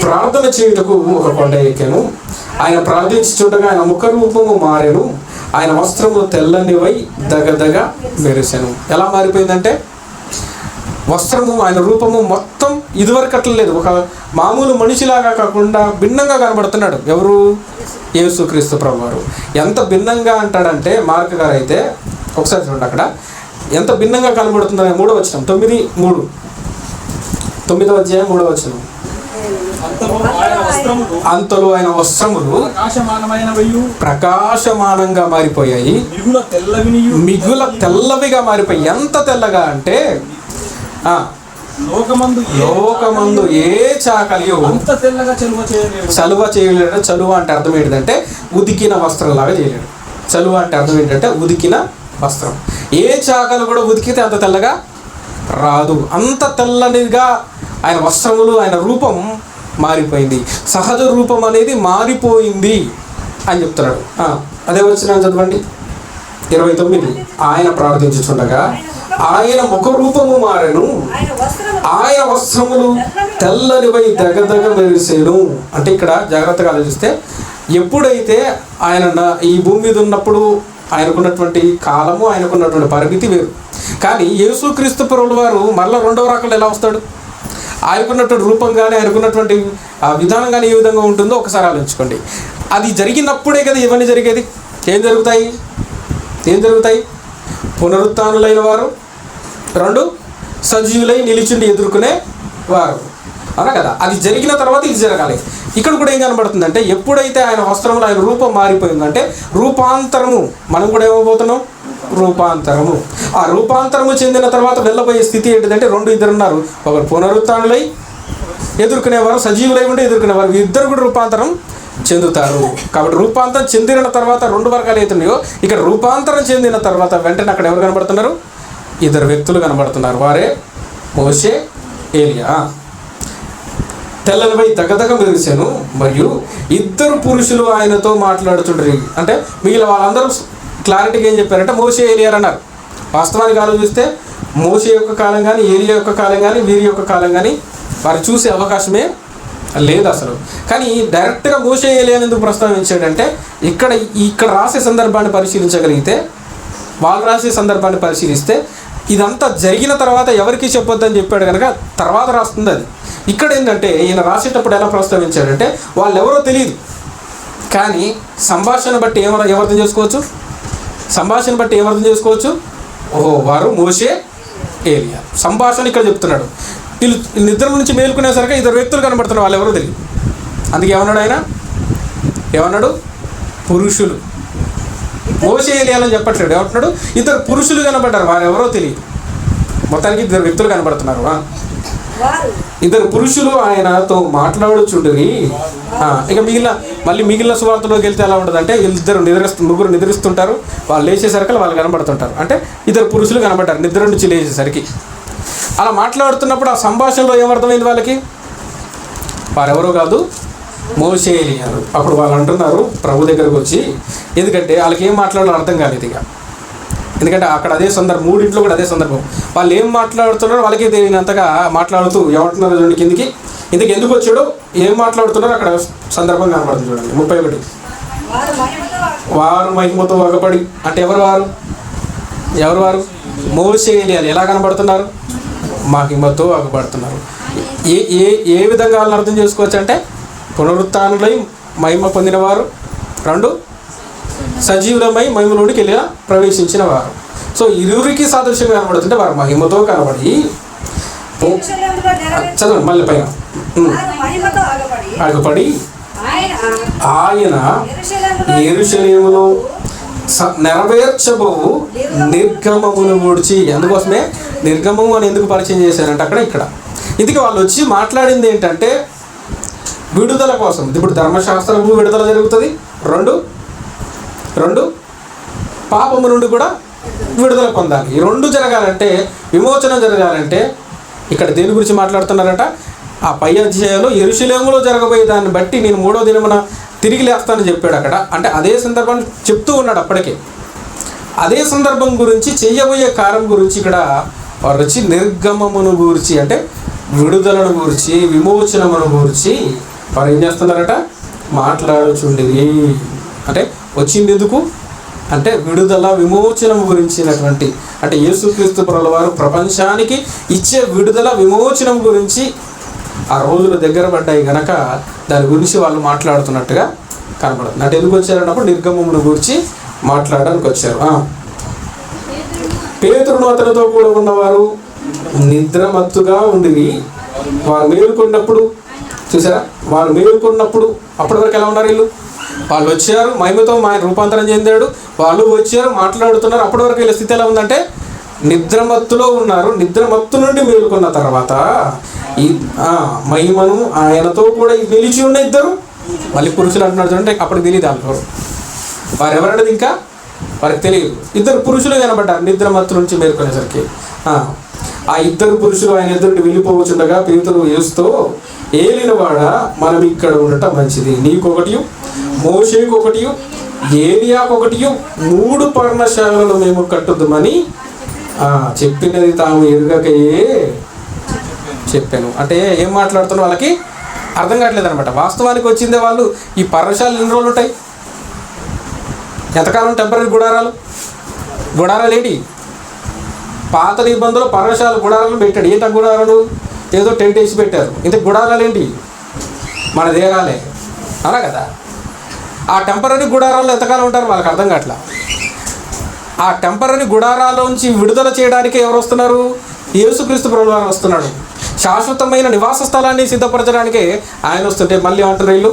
ప్రార్థన చేయుటకు ఒక కొండ ఎక్కెను. ఆయన ప్రార్థించుచుండగా ఆయన ముఖ రూపము మారెను, ఆయన వస్త్రము తెల్లనివై దగదగ మెరిసెను. ఎలా మారిపోయిందంటే వస్త్రము, ఆయన రూపము మొత్తం ఇదివరకు అట్లా లేదు, ఒక మామూలు మనిషిలాగా కాకుండా భిన్నంగా కనబడుతున్నాడు. ఎవరు? యేసుక్రీస్తు ప్రభువారు. ఎంత భిన్నంగా అంటాడంటే మార్క్ గారు అయితే ఒకసారి చూడండి అక్కడ ఎంత భిన్నంగా కనబడుతుందని 3వ వచనం 9:3 9వ అధ్యాయం 3వ వచనం. అంతలో ఆయన వస్త్రములు ప్రకాశమానంగా మారిపోయాయి, మిగుల తెల్లవిగా మారిపోయి. ఎంత తెల్లగా అంటే లోకమందు ఏ చాకలియు చలువ చేయలేడు. చలువ అంటే అర్థం ఏంటంటే ఉదికిన వస్త్రం లాగా చేయలేడు. చలువ అంటే అర్థం ఏంటంటే ఉదికిన వస్త్రం. ఏ చాకలు కూడా ఉదికితే అంత తెల్లగా రాదు. అంత తెల్లనిగా ఆయన వస్త్రములు, ఆయన రూపం మారిపోయింది. సహజ రూపం అనేది మారిపోయింది అని చెప్తున్నాడు. అదే వచ్చిన చదవండి 29. ఆయన ప్రార్థించుచుండగా ఆయన ముఖ రూపము మారెను, ఆయన వస్త్రములు తెల్లనివై దగదగ మెరిసేను. అంటే ఇక్కడ జాగ్రత్తగా ఆలోచిస్తే ఎప్పుడైతే ఆయన ఈ భూమి మీద ఉన్నప్పుడు ఆయనకున్నటువంటి కాలము, ఆయనకున్నటువంటి పరిమితి వేరు. కానీ యేసుక్రీస్తు ప్రభువు వారు మళ్ళీ రెండవ రాకడలో ఎలా వస్తాడు? ఆయనకున్నటువంటి రూపం కానీ, ఆయనకున్నటువంటి విధానం కానీ ఏ విధంగా ఉంటుందో ఒకసారి ఆలోచించుకోండి. అది జరిగినప్పుడే కదా ఇవన్నీ జరిగేది. ఏం జరుగుతాయి? పునరుత్థానులైన వారు, 2 సజీవులై నిలిచిండి ఎదుర్కొనే వారు, అవునా కదా? అది జరిగిన తర్వాత ఇది జరగాలి. ఇక్కడ కూడా ఏం కనబడుతుందంటే ఎప్పుడైతే ఆయన వస్త్రంలో ఆయన రూపం మారిపోయిందంటే రూపాంతరము, మనం కూడా ఏమవుతున్నాం? రూపాంతరము. ఆ రూపాంతరము చెందిన తర్వాత వెళ్ళబోయే స్థితి ఏంటిదంటే 2 ఉన్నారు. ఒకరు పునరుత్థానులై ఎదుర్కొనేవారు, సజీవులై ఉండి ఎదుర్కొనేవారు. ఇద్దరు కూడా రూపాంతరం చెందుతారు. కాబట్టి రూపాంతరం చెందిన తర్వాత 2 వర్గాలు అవుతున్నాయో, ఇక్కడ రూపాంతరం చెందిన తర్వాత వెంటనే అక్కడ ఎవరు కనబడుతున్నారు? 2 వ్యక్తులు కనబడుతున్నారు. వారే మోషే, ఏలియా. తెల్లనిపై దగదగ మెరిసెను మరియు 2 పురుషులు ఆయనతో మాట్లాడుతుండ్రి. అంటే మిగిలిన వాళ్ళందరూ క్లారిటీగా ఏం చెప్పారంటే మోషే, ఏలియా అన్నారు. వాస్తవానికి ఆలోచిస్తే మోషే యొక్క కాలం కానీ, ఏలియా యొక్క కాలం కానీ, వీరి యొక్క కాలం కానీ వారు చూసే అవకాశమే లేదు అసలు. కానీ డైరెక్ట్గా మోషే, ఏలియా ఎందుకు ప్రస్తావించాడంటే ఇక్కడ రాసే సందర్భాన్ని పరిశీలించగలిగితే, వాళ్ళు రాసే సందర్భాన్ని పరిశీలిస్తే ఇదంతా జరిగిన తర్వాత ఎవరికి చెప్పొద్దని చెప్పాడు కనుక తర్వాత రాస్తుంది అది. ఇక్కడ ఏంటంటే ఈయన రాసేటప్పుడు ఎలా ప్రస్తావించాడంటే వాళ్ళు ఎవరో తెలియదు, కానీ సంభాషణ బట్టి ఏమర్థం చేసుకోవచ్చు? ఓహో, వారు మోషే, ఏలియా. సంభాషణ ఇక్కడ చెప్తున్నాడు. వీళ్ళు నిద్ర నుంచి మేలుకునేసరికి 2 వ్యక్తులు కనబడుతున్నారు, వాళ్ళు ఎవరో తెలియదు. అందుకే ఏమన్నాడు? పురుషులు. మోషే, ఏలియా అని చెప్పట్లేడు. ఏమంటున్నాడు? 2 పురుషులు కనబడ్డారు, వారు ఎవరో తెలియదు. మొత్తానికి 2 వ్యక్తులు కనబడుతున్నారు. 2 పురుషులు ఆయనతో మాట్లాడుచుండ్రి. ఇక మిగిలిన సువార్తలోకి వెళ్తే ఎలా ఉంటుంది అంటే ముగ్గురు నిద్రిస్తుంటారు. వాళ్ళు లేచేసరికి వాళ్ళు కనబడుతుంటారు. అంటే 2 పురుషులు కనబడ్డారు నిద్ర నుంచి లేచేసరికి. అలా మాట్లాడుతున్నప్పుడు ఆ సంభాషణలో ఏమర్థమైంది వాళ్ళకి? వారెవరో కాదు, మోషే, ఏలియాలు. అప్పుడు వాళ్ళు అంటున్నారు ప్రభు దగ్గరకు వచ్చి, ఎందుకంటే వాళ్ళకి ఏం మాట్లాడాలో అర్థం కాలేదు ఇక. ఎందుకంటే అక్కడ అదే సందర్భం, 3 కూడా అదే సందర్భం. వాళ్ళు ఏం మాట్లాడుతున్నారో వాళ్ళకే తెలియనంతగా మాట్లాడుతూ ఏమంటున్నారు చూడండి కిందికి. ఇందుకు ఎందుకు వచ్చాడో, ఏం మాట్లాడుతున్నారో అక్కడ సందర్భం కనబడుతుంది చూడండి 31. వారు మహిమతో అగపడి. అంటే ఎవరు వారు? మోషే, ఏలియాలు. ఎలా కనబడుతున్నారు? మహిమతో అగపడుతున్నారు. ఏ విధంగా వాళ్ళని అర్థం చేసుకోవచ్చు అంటే పునరుత్థానులై మహిమ పొందినవారు, 2 సజీవులమై మహిమలోనికి వెళ్ళి ప్రవేశించిన వారు. సో ఇరువురికి సాదృశ్యంగా కనబడుతుంటే వారు మహిమతో కనబడి. చదవండి మళ్ళీ పైన. ఆగపడి ఆయన యెరూషలేములో నెరవేర్చబోవు నిర్గమమును గూర్చి. అందుకోసమే నిర్గమము అని ఎందుకు పరిచయం చేశారంటే ఇక్కడ ఇందుకే వాళ్ళు వచ్చి మాట్లాడింది ఏంటంటే విడుదల కోసం. ఇప్పుడు ధర్మశాస్త్రము విడుదల జరుగుతుంది, 2 పాపము నుండి కూడా విడుదల పొందాలి. ఈ 2 జరగాలంటే, విమోచన జరగాలంటే ఇక్కడ దేని గురించి మాట్లాడుతున్నారట? ఆ పై అధ్యాయంలో యెరూషలేములో జరగబోయే దాన్ని బట్టి నేను 3వ దినమున తిరిగి లేస్తానని చెప్పాడు అక్కడ. అంటే అదే సందర్భాన్ని చెప్తూ ఉన్నాడు అప్పటికే. అదే సందర్భం గురించి, చేయబోయే కార్యం గురించి ఇక్కడ వారు వచ్చి నిర్గమమును గూర్చి, అంటే విడుదలను గూర్చి, విమోచనమును గూర్చి వారు ఏం చేస్తున్నారట? మాట్లాడుచుండేది. అంటే వచ్చింది ఎందుకు అంటే విడుదల, విమోచనం గురించినటువంటి, అంటే యేసుక్రీస్తు ప్రభువు వారు ప్రపంచానికి ఇచ్చే విడుదల, విమోచనం గురించి ఆ రోజులు దగ్గర పడ్డాయి కనుక దాని గురించి వాళ్ళు మాట్లాడుతున్నట్టుగా కనబడుతుంది. అంటే ఎందుకు వచ్చారన్నప్పుడు నిర్గమమును గురించి మాట్లాడడానికి వచ్చారు. పేతురును అతనితో కూడా ఉన్నవారు నిద్రమత్తుగా ఉండి వారు మేలుకున్నప్పుడు చూసారా, వాళ్ళు మేలుకున్నప్పుడు అప్పటి వరకు ఎలా ఉన్నారు వీళ్ళు? వాళ్ళు వచ్చారు, మహిమతో ఆయన రూపాంతరం చెందాడు, వాళ్ళు వచ్చారు, మాట్లాడుతున్నారు. అప్పటి వరకు వీళ్ళ స్థితి ఎలా ఉందంటే నిద్రమత్తులో ఉన్నారు. నిద్రమత్తు నుండి మేలుకున్న తర్వాత ఈ మహిమను ఆయనతో కూడా నిలిచి ఉన్న ఇద్దరు మళ్ళీ పురుషులు అంటున్నారు చూడండి. అప్పటికి తెలియదు వాళ్ళు వారు ఎవరనేది ఇంకా వారికి తెలియదు. ఇద్దరు పురుషులు కనబడ్డారు నిద్రమత్తు నుంచి మేలుకునేసరికి. ఆ ఇద్దరు పురుషులు ఆయన ఎదురుని వెళ్ళిపోవచ్చుండగా పేతురు యేసుతో, ఏలినవాడా, మనం ఇక్కడ ఉండటం మంచిది. నీకొకటి, మోషేకొకటి, ఏలియాకొకటి 3 పర్ణశాలలు మేము కట్టుద్దామని చెప్పినది తాము ఎరుగకయే చెప్పాను. అంటే ఏం మాట్లాడుతున్నా వాళ్ళకి అర్థం కావట్లేదు అనమాట. వాస్తవానికి వచ్చిందే వాళ్ళు ఈ పర్ణశాలలు ఎన్ని రోజులు ఉంటాయి? ఎంతకాలం టెంపరీ గుడారాలు ఏంటి? పాత నిబంధనలు పర్ణశాల గుడారాలను పెట్టాడు. ఏంటి గుడారాలు? ఏదో టెంట్ వేసి పెట్టారు. ఇంత గుడారాలు ఏంటి? మన దేహాలే, అలా కదా. ఆ టెంపరీ గుడారాల్లో ఎంతకాలం ఉంటారు వాళ్ళకి అర్థం కావట్లా. ఆ టెంపరీ గుడారాల్లోంచి విడుదల చేయడానికి ఎవరు వస్తున్నారు? యేసుక్రీస్తు ప్రభువారు వస్తున్నాడు. శాశ్వతమైన నివాస స్థలాన్ని సిద్ధపరచడానికే ఆయన వస్తుంటే మళ్ళీ ఏమంటారు వీళ్ళు?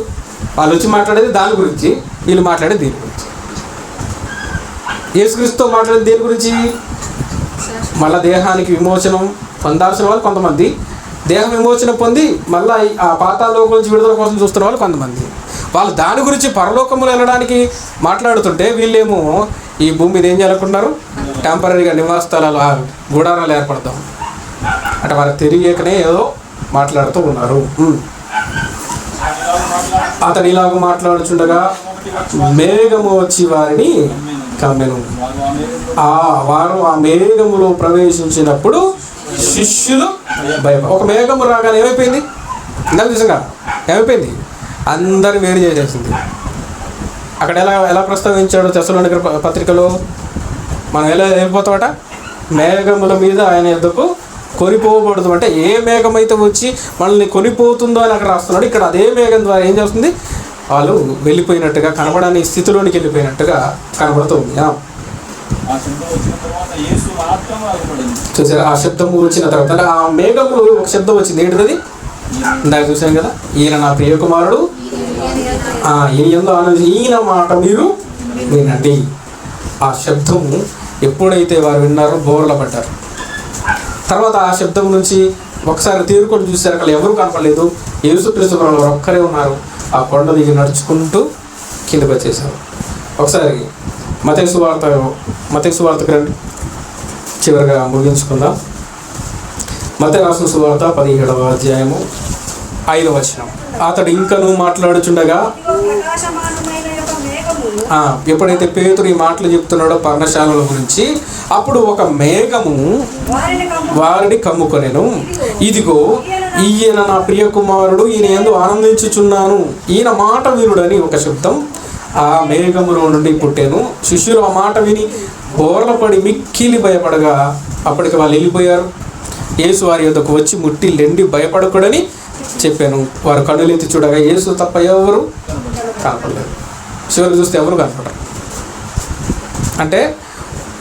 వాళ్ళు వచ్చి మాట్లాడేది దాని గురించి, వీళ్ళు మాట్లాడేది దీని గురించి. యేసుక్రీస్తుతో మాట్లాడేది దేని గురించి? మళ్ళీ దేహానికి విమోచనం పొందాల్సిన వాళ్ళు కొంతమంది, దేహ విమోచన పొంది మళ్ళీ ఆ పాతాళలోకం నుంచి విడుదల కోసం చూస్తున్న వాళ్ళు కొంతమంది. వాళ్ళు దాని గురించి పరలోకములు వెళ్ళడానికి మాట్లాడుతుంటే వీళ్ళేమో ఈ భూమి మీద ఏం చేయాలనుకుంటున్నారు? టెంపరీగా నివాస స్థలాలు, గుడారాలు ఏర్పడతాం అంటే వారికి తెలియకనే ఏదో మాట్లాడుతూ ఉన్నారు. అతడు ఇలాగ మాట్లాడుచుండగా మేఘము వచ్చి వారిని కమ్మెను. వారు ఆ మేఘములో ప్రవేశించినప్పుడు శిష్యులు ఒక మేఘము రాగానే ఏమైపోయింది? ఇందాక చూసాగా ఏమైపోయింది? అందరు వేరు చేసేసింది. అక్కడ ఎలా ప్రస్తావించాడు తెస్సలోనికీ పత్రికలో? మనం ఎలా వెళ్ళిపోతామట? మేఘముల మీద ఆయన ఎద్దకు కొనిపోబడదు. అంటే ఏ మేఘం అయితే వచ్చి మనల్ని కొనిపోతుందో అని అక్కడ రాస్తున్నాడు. ఇక్కడ అదే మేఘం ద్వారా ఏం చేస్తుంది? వాళ్ళు వెళ్ళిపోయినట్టుగా కనబడని స్థితిలోనికి వెళ్ళిపోయినట్టుగా కనబడుతుంది. చూసారా, ఆ శబ్దము వచ్చిన తర్వాత ఆ మేఘములు ఒక శబ్దం వచ్చింది. ఏంటిది? ఇందాక చూసాం కదా, ఈయన నా ప్రియ కుమారుడు, ఈయన మాట మీరు వినండి. ఆ శబ్దము ఎప్పుడైతే వారు విన్నారో బోర్ల పడ్డారు. తర్వాత ఆ శబ్దం నుంచి ఒకసారి తీరుకొని చూసారు, అక్కడ ఎవరు కనపడలేదు. యేసుక్రీస్తు ప్రభువు ఒక్కరే ఉన్నారు. ఆ కొండ దిగి నడుచుకుంటూ కిందకు వచ్చేసారు. ఒకసారి మత్తయి సువార్తకు రండి, చివరిగా ముగించుకుందాం. మత్తయి రాసిన సువార్త 17వ అధ్యాయము 5వ వచనం. అతడు ఇంకను మాట్లాడుచుండగా, ఎప్పుడైతే పేతురు ఈ మాటలు చెప్తున్నాడో పర్ణశాలల గురించి, అప్పుడు ఒక మేఘము వారిని కమ్ముకొనెను. ఇదిగో ఈయన నా ప్రియ కుమారుడు, ఈయన యందు ఆనందించుచున్నాను, ఈయన మాట వినుడని ఒక శబ్దం ఆ మేఘములో నుండి పుట్టెను. శిష్యులు ఆ మాట విని బోర్లపడి మిక్కిలి భయపడగా అప్పటికి వాళ్ళు వెళ్ళిపోయారు. యేసు వారి యొద్దకు వచ్చి ముట్టి లెండి భయపడకూడని చెప్పాను. వారు కన్నులెత్తి చూడగా యేసు తప్ప ఎవరు కనపడలేదు. చివరికి చూస్తే ఎవరు కనపడరు. అంటే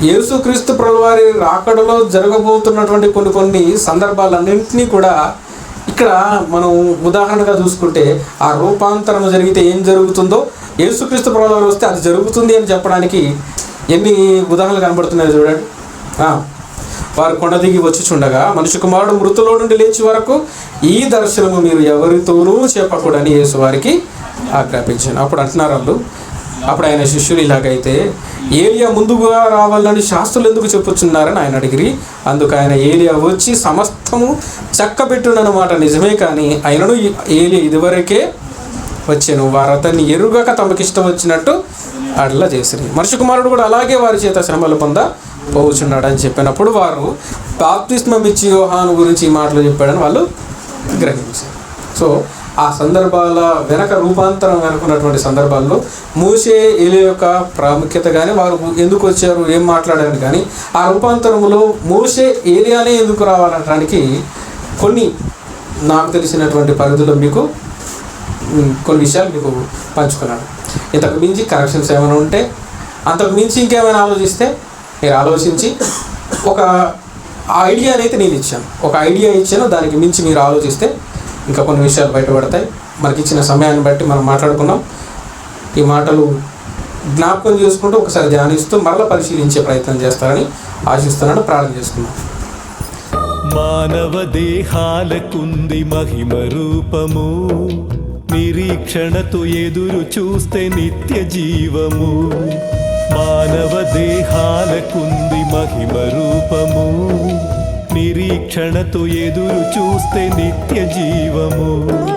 యేసుక్రీస్తు ప్రభువారి రాకడలో జరగబోతున్నటువంటి కొన్ని సందర్భాలన్నింటినీ కూడా ఇక్కడ మనం ఉదాహరణగా చూసుకుంటే, ఆ రూపాంతరం జరిగితే ఏం జరుగుతుందో యేసుక్రీస్తు ప్రభువారు వస్తే అది జరుగుతుంది అని చెప్పడానికి ఎన్ని ఉదాహరణలు కనబడుతున్నాయో చూడండి. వారు కొండ దిగి వచ్చి చుండగా మనిషి కుమారుడు మృతులో నుండి లేచి వరకు ఈ దర్శనము మీరు ఎవరితోనూ చెప్పకూడని యేసు వారికి ఆజ్ఞాపించాను. అప్పుడు అంటున్నారు వాళ్ళు, అప్పుడు ఆయన శిష్యులు ఇలాగైతే ఏలియా ముందుగా రావాలని శాస్త్రులు ఎందుకు చెప్పుచున్నారని ఆయన అడిగిరి. అందుకు ఆయన ఏలియా వచ్చి సమస్తము చక్కబెట్టునన్నమాట నిజమే, కానీ ఆయనను ఏలియా ఇదివరకే వచ్చాను, వారు అతన్ని ఎరుగక తమకి ఇష్టం వచ్చినట్టు అట్లా చేసిరి. మనిషి కుమారుడు కూడా అలాగే వారి చేత శ్రమలు పోవుచున్నాడు అని చెప్పినప్పుడు వారు బాప్తిస్మం ఇచ్చి యోహాను గురించి ఈ మాటలు చెప్పాడని వాళ్ళు గ్రహించారు. సో ఆ సందర్భాల వెనక రూపాంతరం అనుకున్నటువంటి సందర్భాల్లో మోషే ఏలియా యొక్క ప్రాముఖ్యత కానీ, వారు ఎందుకు వచ్చారు, ఏం మాట్లాడారు కానీ, ఆ రూపాంతరంలో మోషే ఏలియానే ఎందుకు రావాలనడానికి కొన్ని నాకు తెలిసినటువంటి పరిధిలో మీకు కొన్ని విషయాలు మీకు పంచుకున్నాను. ఇంతకు మించి కరెక్షన్స్ ఏమైనా ఉంటే, అంతకు మించి ఇంకేమైనా ఆలోచిస్తే మీరు ఆలోచించి ఒక ఐడియా అయితే నేను ఇచ్చాను, దానికి మించి మీరు ఆలోచిస్తే ఇంకా కొన్ని విషయాలు బయటపడతాయి. మనకిచ్చిన సమయాన్ని బట్టి మనం మాట్లాడుకున్నాం. ఈ మాటలు జ్ఞాపకం చేసుకుంటూ ఒకసారి ధ్యానిస్తూ మరలా పరిశీలించే ప్రయత్నం చేస్తారని ఆశిస్తున్నాను. ప్రార్థన చేసుకున్నాం. మానవ దేహాలకుంది మహిమ రూపము, నిరీక్షణతో ఎదురు చూస్తే నిత్య జీవము. మానవ దేహాలకుంది మహిమ రూపము, నిరీక్షణతో ఎదురు చూస్తే నిత్య జీవము.